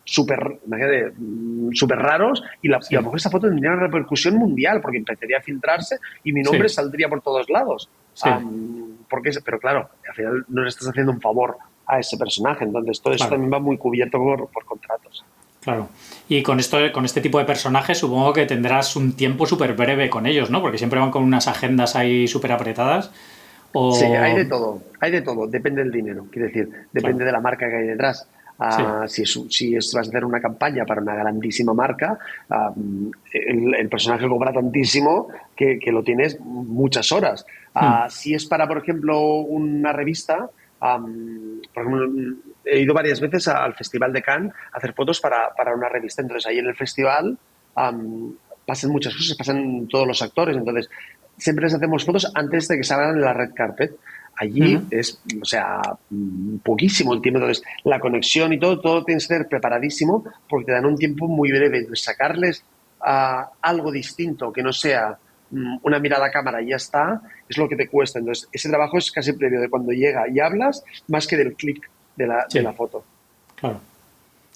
súper super raros y a lo Sí, mejor esa foto tendría una repercusión mundial porque empezaría a filtrarse y mi nombre sí, saldría por todos lados. sí, Pero claro, al final no le estás haciendo un favor a ese personaje. Entonces todo eso claro. también va muy cubierto por contratos. Claro. Y con este tipo de personajes supongo que tendrás un tiempo súper breve con ellos, ¿no? Porque siempre van con unas agendas ahí súper apretadas. Sí, O... hay de todo, depende del dinero, quiero decir, Claro. depende de la marca que hay detrás. Sí. Vas a hacer una campaña para una grandísima marca, el personaje cobra tantísimo que lo tienes muchas horas. Hmm. Si es para, por ejemplo, una revista, por ejemplo, he ido varias veces al Festival de Cannes a hacer fotos para una revista. Entonces, ahí en el festival pasan muchas cosas, pasan todos los actores. Entonces, siempre les hacemos fotos antes de que salgan en la red carpet. Ujú. Allí es, o sea, poquísimo el tiempo. Entonces, la conexión y todo tiene que ser preparadísimo porque te dan un tiempo muy breve. Entonces, sacarles algo distinto que no sea una mirada a cámara y ya está, es lo que te cuesta. Entonces, ese trabajo es casi previo de cuando llega y hablas, más que del clic de la Sí, foto. claro.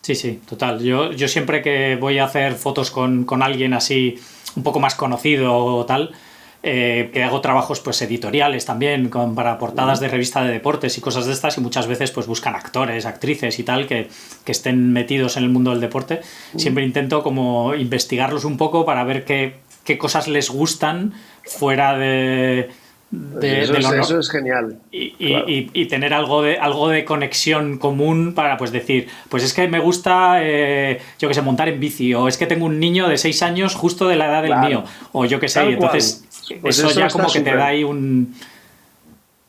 Sí, sí, total. Yo siempre que voy a hacer fotos con alguien así un poco más conocido o tal, que hago trabajos pues editoriales también para portadas de revista de deportes y cosas de estas, y muchas veces pues buscan actores, actrices y tal que estén metidos en el mundo del deporte. Siempre intento como investigarlos un poco para ver qué cosas les gustan fuera Pues del eso honor, es genial, y, claro. y tener algo de conexión común para pues decir, pues es que me gusta, yo que sé, montar en bici, o es que tengo un niño de 6 años justo de la edad del mío, Claro, o yo que sé, y tal cual. entonces Pues eso eso ya está como que te da súper. ahí un...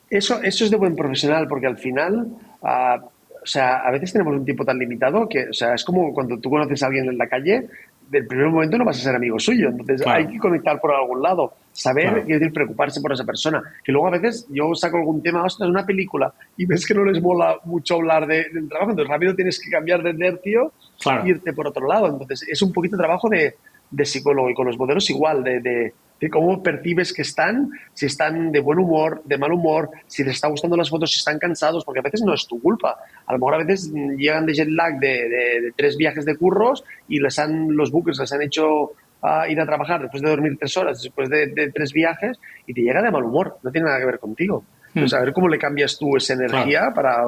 Eso es de buen profesional, porque al final, o sea, a veces tenemos un tiempo tan limitado que, o sea, es como cuando tú conoces a alguien en la calle, del primer momento no vas a ser amigo suyo, entonces hay Claro, que conectar por algún lado, saber, claro. quiero decir, preocuparse por esa persona, que luego a veces yo saco algún tema, ostras, una película, y ves que no les mola mucho hablar del trabajo, entonces rápido tienes que cambiar de tercio e Claro. irte por otro lado, entonces es un poquito de trabajo de psicólogo y con los modelos igual, de cómo percibes que están, si están de buen humor, de mal humor, si les está gustando las fotos, si están cansados, porque a veces no es tu culpa. A lo mejor a veces llegan de jet lag de 3 viajes de curros y los buques les han hecho ir a trabajar después de dormir 3 horas, después de 3 viajes, y te llega de mal humor, no tiene nada que ver contigo. Hmm. Entonces, a ver cómo le cambias tú esa Claro, energía para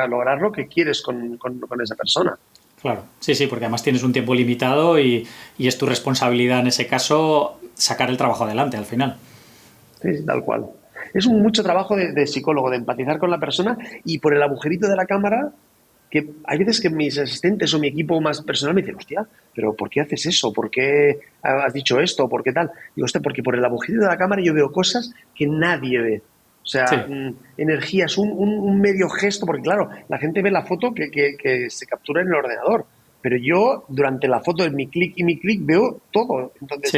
lograr lo que quieres con esa persona. claro. Sí, sí, porque además tienes un tiempo limitado y es tu responsabilidad en ese caso sacar el trabajo adelante al final. Sí, sí, tal cual. Es mucho trabajo de psicólogo, de empatizar con la persona y por el agujerito de la cámara, que hay veces que mis asistentes o mi equipo más personal me dicen, hostia, pero ¿por qué haces eso? ¿Por qué has dicho esto? ¿Por qué tal? Digo, hostia, porque por el agujerito de la cámara yo veo cosas que nadie ve. O sea, Sí, energías, un medio gesto, porque claro, la gente ve la foto que se captura en el ordenador, pero yo durante la foto de mi clic y mi clic veo todo. Entonces, sí,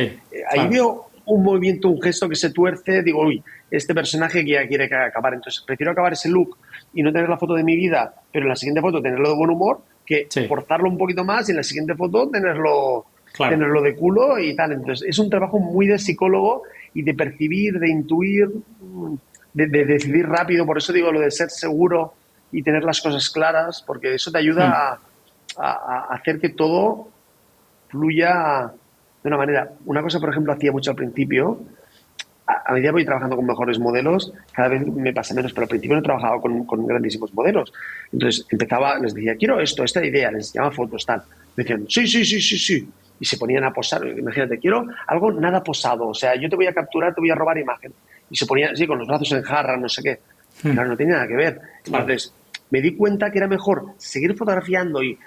ahí claro. veo un movimiento, un gesto que se tuerce, digo, uy, este personaje que ya quiere acabar. Entonces, prefiero acabar ese look y no tener la foto de mi vida, pero en la siguiente foto tenerlo de buen humor, que Sí, forzarlo un poquito más y en la siguiente foto claro. tenerlo de culo y tal. Entonces, es un trabajo muy de psicólogo y de percibir, de intuir, de decidir rápido. Por eso digo lo de ser seguro y tener las cosas claras, porque eso te Hmm. ayuda a hacer que todo fluya de una manera. Una cosa, por ejemplo, hacía mucho al principio, a medida que voy trabajando con mejores modelos, cada vez me pasa menos, pero al principio no trabajaba con grandísimos modelos. Entonces empezaba, les decía, quiero esto, esta idea, les enseñaba fotos, tal. Me decían, sí, sí, sí, sí, sí. Y se ponían a posar. Imagínate, quiero algo nada posado. O sea, yo te voy a capturar, te voy a robar imagen. Y se ponían así, con los brazos en jarra, no sé qué. Y Hmm. claro, no tenía nada que ver. Claro. Entonces, me di cuenta que era mejor seguir fotografiando y,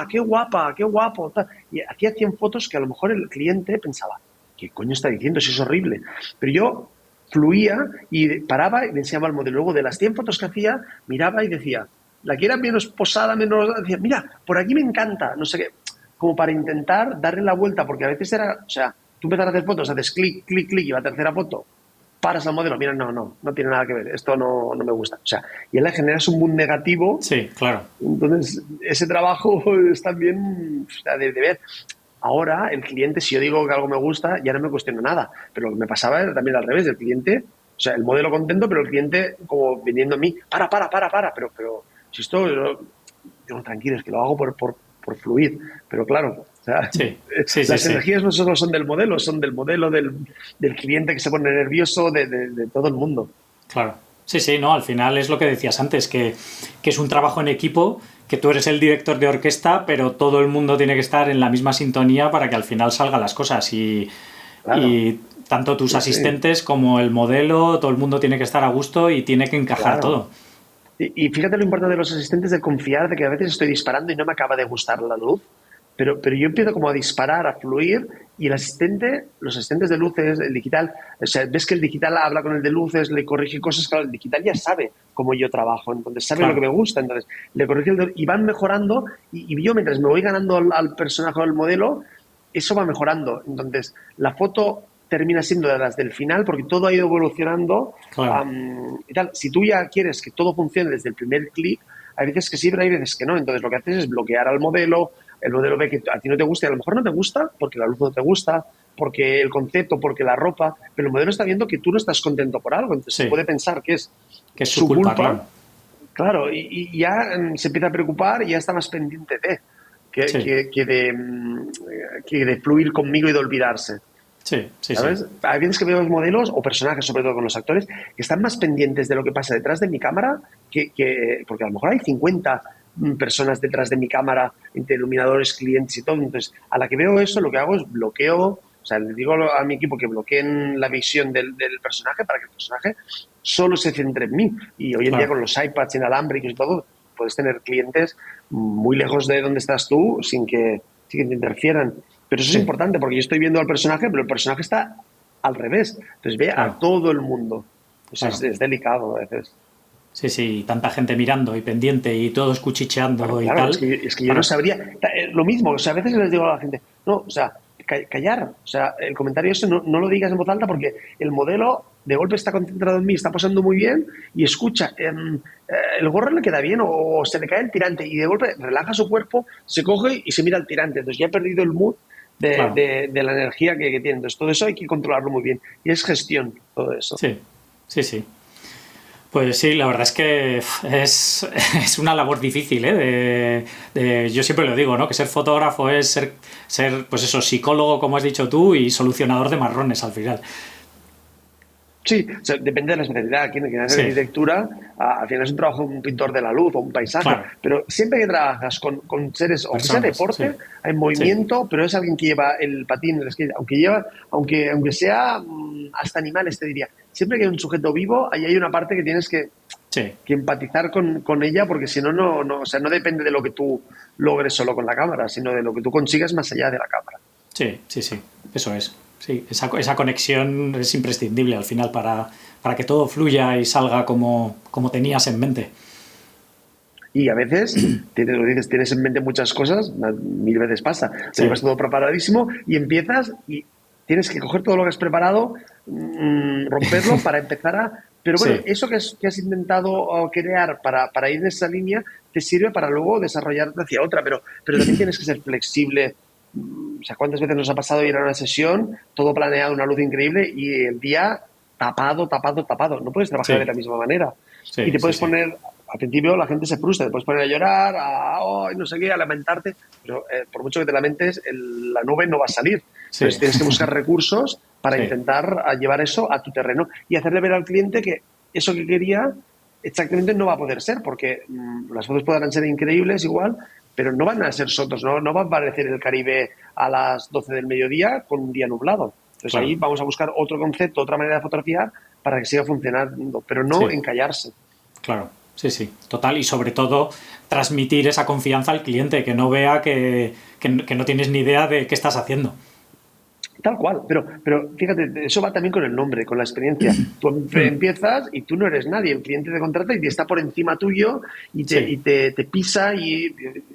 qué guapa, qué guapo. Tal. Y hacía 100 fotos que a lo mejor el cliente pensaba, ¿qué coño está diciendo? Si es horrible. Pero yo fluía y paraba y le enseñaba al modelo. Luego de las 100 fotos que hacía, miraba y decía, la que era menos posada, menos... Decía, mira, por aquí me encanta, no sé qué. Como para intentar darle la vuelta, porque a veces era, o sea, tú empezar a hacer fotos, haces clic, clic, clic y la tercera foto, paras al modelo, mira, no tiene nada que ver, esto no me gusta. O sea, y él le generas un mood negativo, Sí, claro. entonces ese trabajo es también, o sea, de ver. Ahora, el cliente, si yo digo que algo me gusta, ya no me cuestiono nada. Pero lo que me pasaba era también al revés. El cliente, o sea, el modelo contento, pero el cliente como viniendo a mí, para. Pero si esto, yo tranquilo, es que lo hago por fluir. Pero claro, o sea, Sí, sí, sí, las sí. energías no solo son del modelo, del cliente que se pone nervioso, de todo el mundo. Claro. Sí, sí, no, al final es lo que decías antes, que es un trabajo en equipo que tú eres el director de orquesta, pero todo el mundo tiene que estar en la misma sintonía para que al final salgan las cosas. Claro. Y tanto tus asistentes como el modelo, todo el mundo tiene que estar a gusto y tiene que encajar todo. Y fíjate lo importante de los asistentes de confiar de que a veces estoy disparando y no me acaba de gustar la luz, pero yo empiezo como a disparar, a fluir, y el asistente, los asistentes de luces, el digital, o sea, ves que el digital habla con el de luces, le corrige cosas, claro, el digital ya sabe cómo yo trabajo, entonces sabe lo que me gusta, entonces le corrige y van mejorando, y yo mientras me voy ganando al personaje o al modelo, eso va mejorando. Entonces, la foto termina siendo de las del final porque todo ha ido evolucionando. Claro. Y tal. Si tú ya quieres que todo funcione desde el primer clic, hay veces que sí, pero hay veces que no. Entonces, lo que haces es bloquear al modelo, el modelo ve que a ti no te gusta y a lo mejor no te gusta porque la luz no te gusta, porque el concepto, porque la ropa, pero el modelo está viendo que tú no estás contento por algo, entonces se puede pensar que es su culpa. Claro, y ya se empieza a preocupar y ya está más pendiente de que de fluir conmigo y de olvidarse. Sí. ¿Sabes? Hay veces que veo los modelos o personajes, sobre todo con los actores, que están más pendientes de lo que pasa detrás de mi cámara porque a lo mejor hay 50 personas detrás de mi cámara, entre iluminadores, clientes y todo. Entonces, a la que veo eso, lo que hago es bloqueo, o sea, le digo a mi equipo que bloqueen la visión del personaje para que el personaje solo se centre en mí. Y hoy en día con los iPads inalámbricos y todo, puedes tener clientes muy lejos de donde estás tú sin que te interfieran. Pero eso es importante porque yo estoy viendo al personaje, pero el personaje está al revés. Entonces ve a todo el mundo. O sea, es delicado a veces. Sí, tanta gente mirando y pendiente y todos cuchicheando y tal. Es que yo no sabría. Lo mismo, o sea, a veces les digo a la gente, no, o sea, callar. O sea, el comentario ese no lo digas en voz alta porque el modelo de golpe está concentrado en mí, está pasando muy bien y escucha, el gorro le queda bien o se le cae el tirante y de golpe relaja su cuerpo, se coge y se mira al tirante. Entonces ya he perdido el mood de la energía que tiene. Entonces todo eso hay que controlarlo muy bien. Y es gestión, todo eso. Sí. Pues sí, la verdad es que es una labor difícil, ¿eh? Yo siempre lo digo, ¿no? Que ser fotógrafo es ser, pues eso, psicólogo, como has dicho tú, y solucionador de marrones al final. Sí, o sea, depende de la especialidad. Quien hace arquitectura, al final es un trabajo de un pintor de la luz o un paisaje. Claro. Pero siempre que trabajas con seres, aunque sea deporte, hay movimiento, pero es alguien que lleva el patín, el skate, aunque sea hasta animales, te diría. Siempre que hay un sujeto vivo, ahí hay una parte que tienes que empatizar con ella, porque si no, o sea, no depende de lo que tú logres solo con la cámara, sino de lo que tú consigas más allá de la cámara. Sí, eso es. Sí, esa conexión es imprescindible al final para que todo fluya y salga como tenías en mente. Y a veces, tienes en mente muchas cosas, 1000 veces pasa, te llevas todo preparadísimo y empiezas y tienes que coger todo lo que has preparado, romperlo para empezar a... Pero bueno, eso que has intentado crear para ir en esa línea te sirve para luego desarrollarte hacia otra, pero también tienes que ser flexible. O sea, ¿cuántas veces nos ha pasado ir a una sesión, todo planeado, una luz increíble y el día tapado? No puedes trabajar de la misma manera. Y te puedes poner, al principio la gente se frustra, te puedes poner a llorar, no sé qué, a lamentarte, pero por mucho que te lamentes, la nube no va a salir. Entonces tienes que buscar recursos para intentar llevar eso a tu terreno y hacerle ver al cliente que eso que quería exactamente no va a poder ser, porque las fotos podrán ser increíbles igual, pero no van a ser sotos, no va a aparecer el Caribe a las 12 del mediodía con un día nublado. Entonces ahí vamos a buscar otro concepto, otra manera de fotografiar para que siga funcionando, pero no encallarse. Claro, sí, total. Y sobre todo transmitir esa confianza al cliente, que no vea que no tienes ni idea de qué estás haciendo. Tal cual, pero fíjate, eso va también con el nombre, con la experiencia. Tú empiezas y tú no eres nadie, el cliente te contrata y está por encima tuyo y te pisa y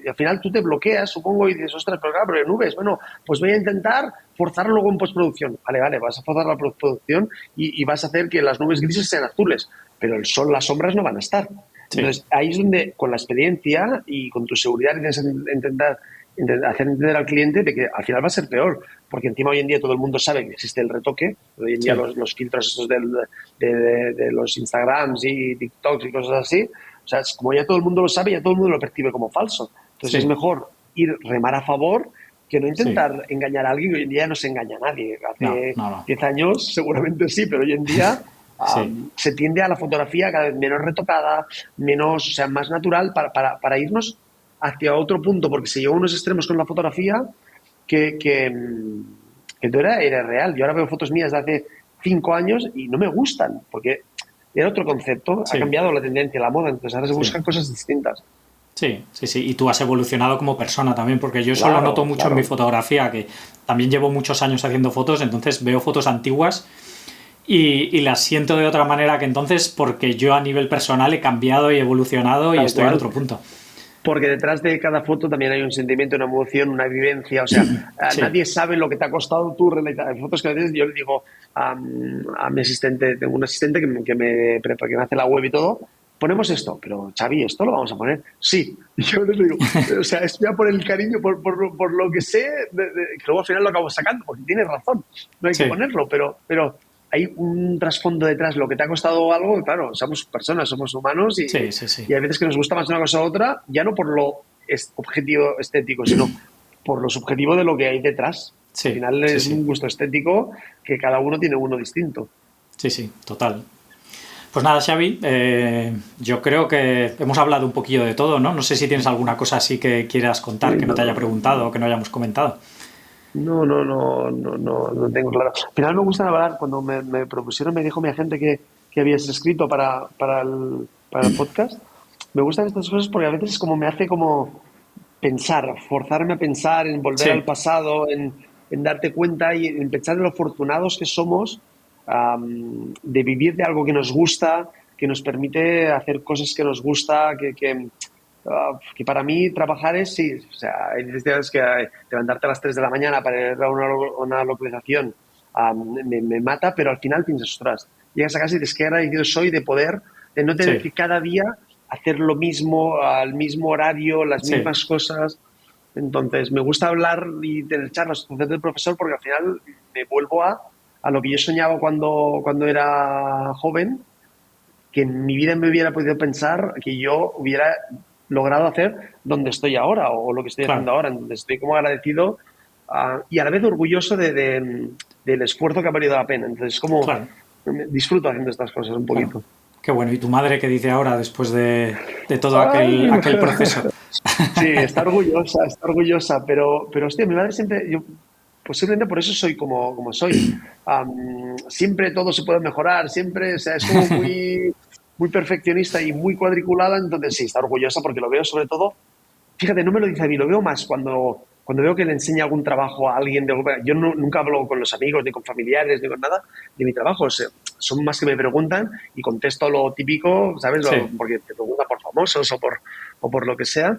al final tú te bloqueas, supongo, y dices, ostras, pero claro, pero nubes, bueno, pues voy a intentar forzarlo luego en postproducción. Vale, vas a forzar la postproducción y vas a hacer que las nubes grises sean azules, pero el sol, las sombras no van a estar. Entonces, ahí es donde con la experiencia y con tu seguridad tienes que intentar hacer entender al cliente de que al final va a ser peor, porque encima hoy en día todo el mundo sabe que existe el retoque, hoy en día los filtros estos de los Instagrams y TikToks y cosas así, o sea, como ya todo el mundo lo sabe, ya todo el mundo lo percibe como falso. Entonces es mejor remar a favor que no intentar engañar a alguien. Hoy en día no se engaña a nadie. Hace 10 años seguramente sí, pero hoy en día se tiende a la fotografía cada vez menos retocada, menos, o sea, más natural para irnos hacia otro punto, porque se llegó a unos extremos con la fotografía que no era real. Yo ahora veo fotos mías de hace 5 años y no me gustan, porque era otro concepto, ha Sí, cambiado la tendencia, la moda, entonces ahora se sí. buscan cosas distintas. Sí, sí, sí. Y tú has evolucionado como persona también, porque yo eso lo noto Claro, mucho en mi claro. fotografía, que también llevo muchos años haciendo fotos, entonces veo fotos antiguas y las siento de otra manera que entonces, porque yo a nivel personal he cambiado y evolucionado y Tal estoy en cual. otro punto. Porque detrás de cada foto también hay un sentimiento, una emoción, una vivencia. O sea, Sí, nadie sabe lo que te ha costado tú realizar. Hay fotos que a veces yo le digo a mi asistente, tengo un asistente que me hace la web y todo, ponemos esto, pero Xavi, ¿esto lo vamos a poner? Sí. Y yo les digo, o sea, es ya por el cariño, por lo que sé, que luego al final lo acabo sacando, porque tienes razón, no hay que sí, ponerlo, pero hay un trasfondo detrás, lo que te ha costado algo, claro, somos personas, somos humanos sí, sí, sí, y hay veces que nos gusta más una cosa u otra, ya no por lo objetivo estético, sino por lo subjetivo de lo que hay detrás. Al sí, final sí, es sí, un gusto estético que cada uno tiene uno distinto. sí, sí, total. Pues nada, Xavi, yo creo que hemos hablado un poquillo de todo, ¿no? No sé si tienes alguna cosa así que quieras contar, que no te haya No, preguntado o que no hayamos comentado. no tengo claro. Al final me gusta hablar, cuando me propusieron, me dijo mi agente que habías escrito para el podcast. Me gustan estas cosas porque a veces es como me hace como pensar, forzarme a pensar, en volver al Sí, pasado, en darte cuenta y en pensar en lo afortunados que somos, de vivir de algo que nos gusta, que nos permite hacer cosas que nos gusta, que para mí trabajar es, sí, o sea, hay días que levantarte a las 3 de la mañana para ir a una localización me mata, pero al final piensas, ostras, llegas a casa y dices, qué agradecido soy de no tener sí, que cada día hacer lo mismo, al mismo horario, las sí, mismas cosas. Entonces, me gusta hablar y tener charlas con el profesor porque al final me vuelvo a lo que yo soñaba cuando era joven, que en mi vida me hubiera podido pensar que yo hubiera logrado hacer donde estoy ahora o lo que estoy haciendo claro, ahora. Entonces, estoy como agradecido y a la vez orgulloso del esfuerzo que ha valido la pena. Entonces, como claro, disfruto haciendo estas cosas un claro. poquito. Qué bueno. ¿Y tu madre qué dice ahora después de todo Ay, aquel, mi aquel mujer. proceso? Sí, está orgullosa, pero hostia, mi madre siempre, yo posiblemente por eso soy como soy. Siempre todo se puede mejorar, siempre, o sea, es como muy perfeccionista y muy cuadriculada, entonces sí, está orgullosa porque lo veo sobre todo. Fíjate, no me lo dice a mí, lo veo más cuando veo que le enseña algún trabajo a alguien. Yo nunca hablo con los amigos, ni con familiares, ni con nada de mi trabajo. O sea, son más que me preguntan y contesto lo típico, ¿sabes? Sí, Porque te preguntan por famosos o por lo que sea.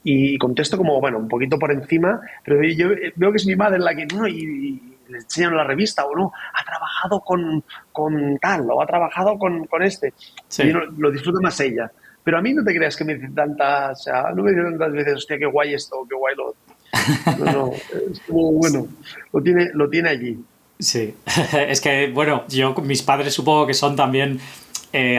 Y contesto como, bueno, un poquito por encima, pero yo veo que es mi madre la que, no, y le enseñan la revista, o no, ha trabajado con tal, o ha trabajado con este. Y sí. lo disfruta más ella. Pero a mí no te creas que me dicen tantas, o sea, no me dicen tantas veces, hostia, qué guay esto, qué guay lo otro. No, es como, bueno, lo tiene allí. Sí, es que, bueno, mis padres supongo que son también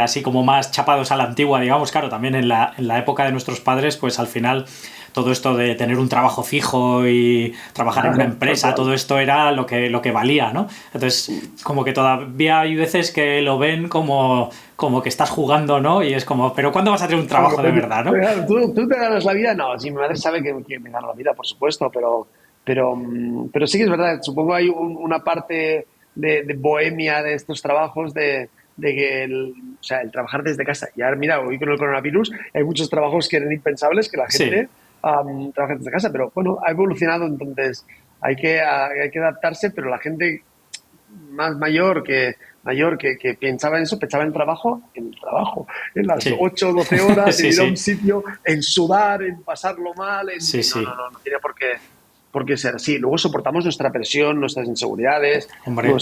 así como más chapados a la antigua, digamos, claro, también en la época de nuestros padres, pues al final todo esto de tener un trabajo fijo y trabajar en una Claro, tal empresa, cual. todo esto era lo que valía, ¿no? Entonces, como que todavía hay veces que lo ven como que estás jugando, ¿no? Y es como, pero ¿cuándo vas a tener un Claro, trabajo de verdad, no? claro, ¿tú te ganas la vida? No, sí, mi madre sabe que me gano la vida, por supuesto, pero sí que es verdad, supongo hay una parte de bohemia de estos trabajos de que o sea, el trabajar desde casa. Y ahora, mira, hoy con el coronavirus hay muchos trabajos que eran impensables que la Sí, gente trabaje desde casa, pero bueno, ha evolucionado, entonces hay que adaptarse, pero la gente más mayor que pensaba en eso, pensaba en el trabajo, en las sí, 8 o 12 horas, en sí, ir a un sí, sitio, en sudar, en pasarlo mal, sí, no, sí, no, no, no tiene por qué ser así. Luego soportamos nuestra presión, nuestras inseguridades, hombre,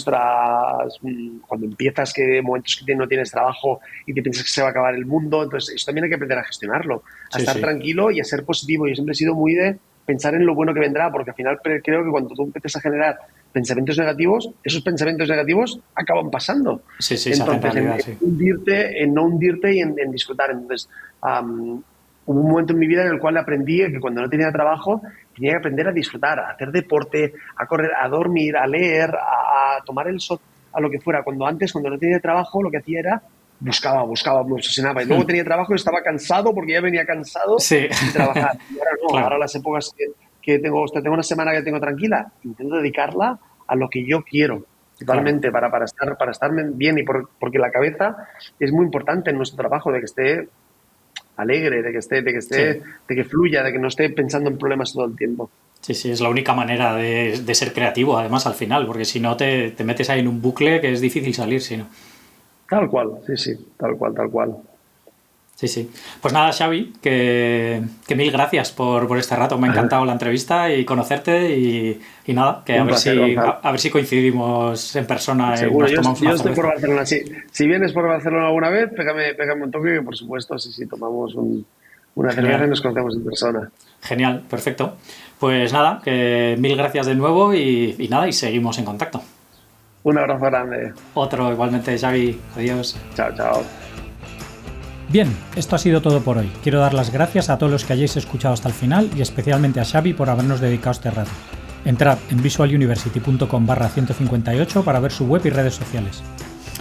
cuando empiezas que momentos que no tienes trabajo y te piensas que se va a acabar el mundo, entonces eso también hay que aprender a gestionarlo, a sí, estar sí, tranquilo y a ser positivo. Yo siempre he sido muy de pensar en lo bueno que vendrá, porque al final creo que cuando tú empiezas a generar pensamientos negativos, esos pensamientos negativos acaban pasando. sí, sí, se hacen Entonces, en, realidad, en sí. hundirte, en no hundirte y en disfrutar. Entonces, hubo un momento en mi vida en el cual aprendí que cuando no tenía trabajo tenía que aprender a disfrutar, a hacer deporte, a correr, a dormir, a leer, a tomar el sol, a lo que fuera. Cuando no tenía trabajo, lo que hacía era buscaba, me obsesionaba. Y luego tenía trabajo y estaba cansado porque ya venía cansado de trabajar. Y ahora no, ahora las épocas que tengo una semana que tengo tranquila, intento dedicarla a lo que yo quiero. Totalmente, para estar bien porque la cabeza es muy importante en nuestro trabajo, de que esté alegre, de que fluya, de que no esté pensando en problemas todo el tiempo. Sí, es la única manera de ser creativo, además, al final, porque si no te metes ahí en un bucle que es difícil salir, si no. Tal cual, sí, tal cual. Sí. Pues nada, Xavi, que mil gracias por este rato. Me ha encantado la entrevista y conocerte y nada, que a ver si coincidimos en persona. Seguro, yo estoy por Barcelona. Si vienes por Barcelona alguna vez, pégame un toque, que por supuesto, sí, tomamos una cerveza y nos conocemos en persona. Genial, perfecto. Pues nada, que mil gracias de nuevo y nada, y seguimos en contacto. Un abrazo grande. Otro igualmente, Xavi. Adiós. Chao. Bien, esto ha sido todo por hoy. Quiero dar las gracias a todos los que hayáis escuchado hasta el final y especialmente a Xavi por habernos dedicado este rato. Entrad en visualuniversity.com/158 para ver su web y redes sociales.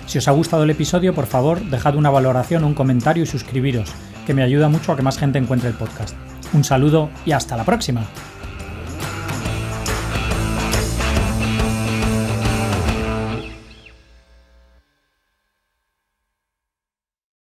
Si os ha gustado el episodio, por favor, dejad una valoración, un comentario y suscribiros, que me ayuda mucho a que más gente encuentre el podcast. Un saludo y hasta la próxima.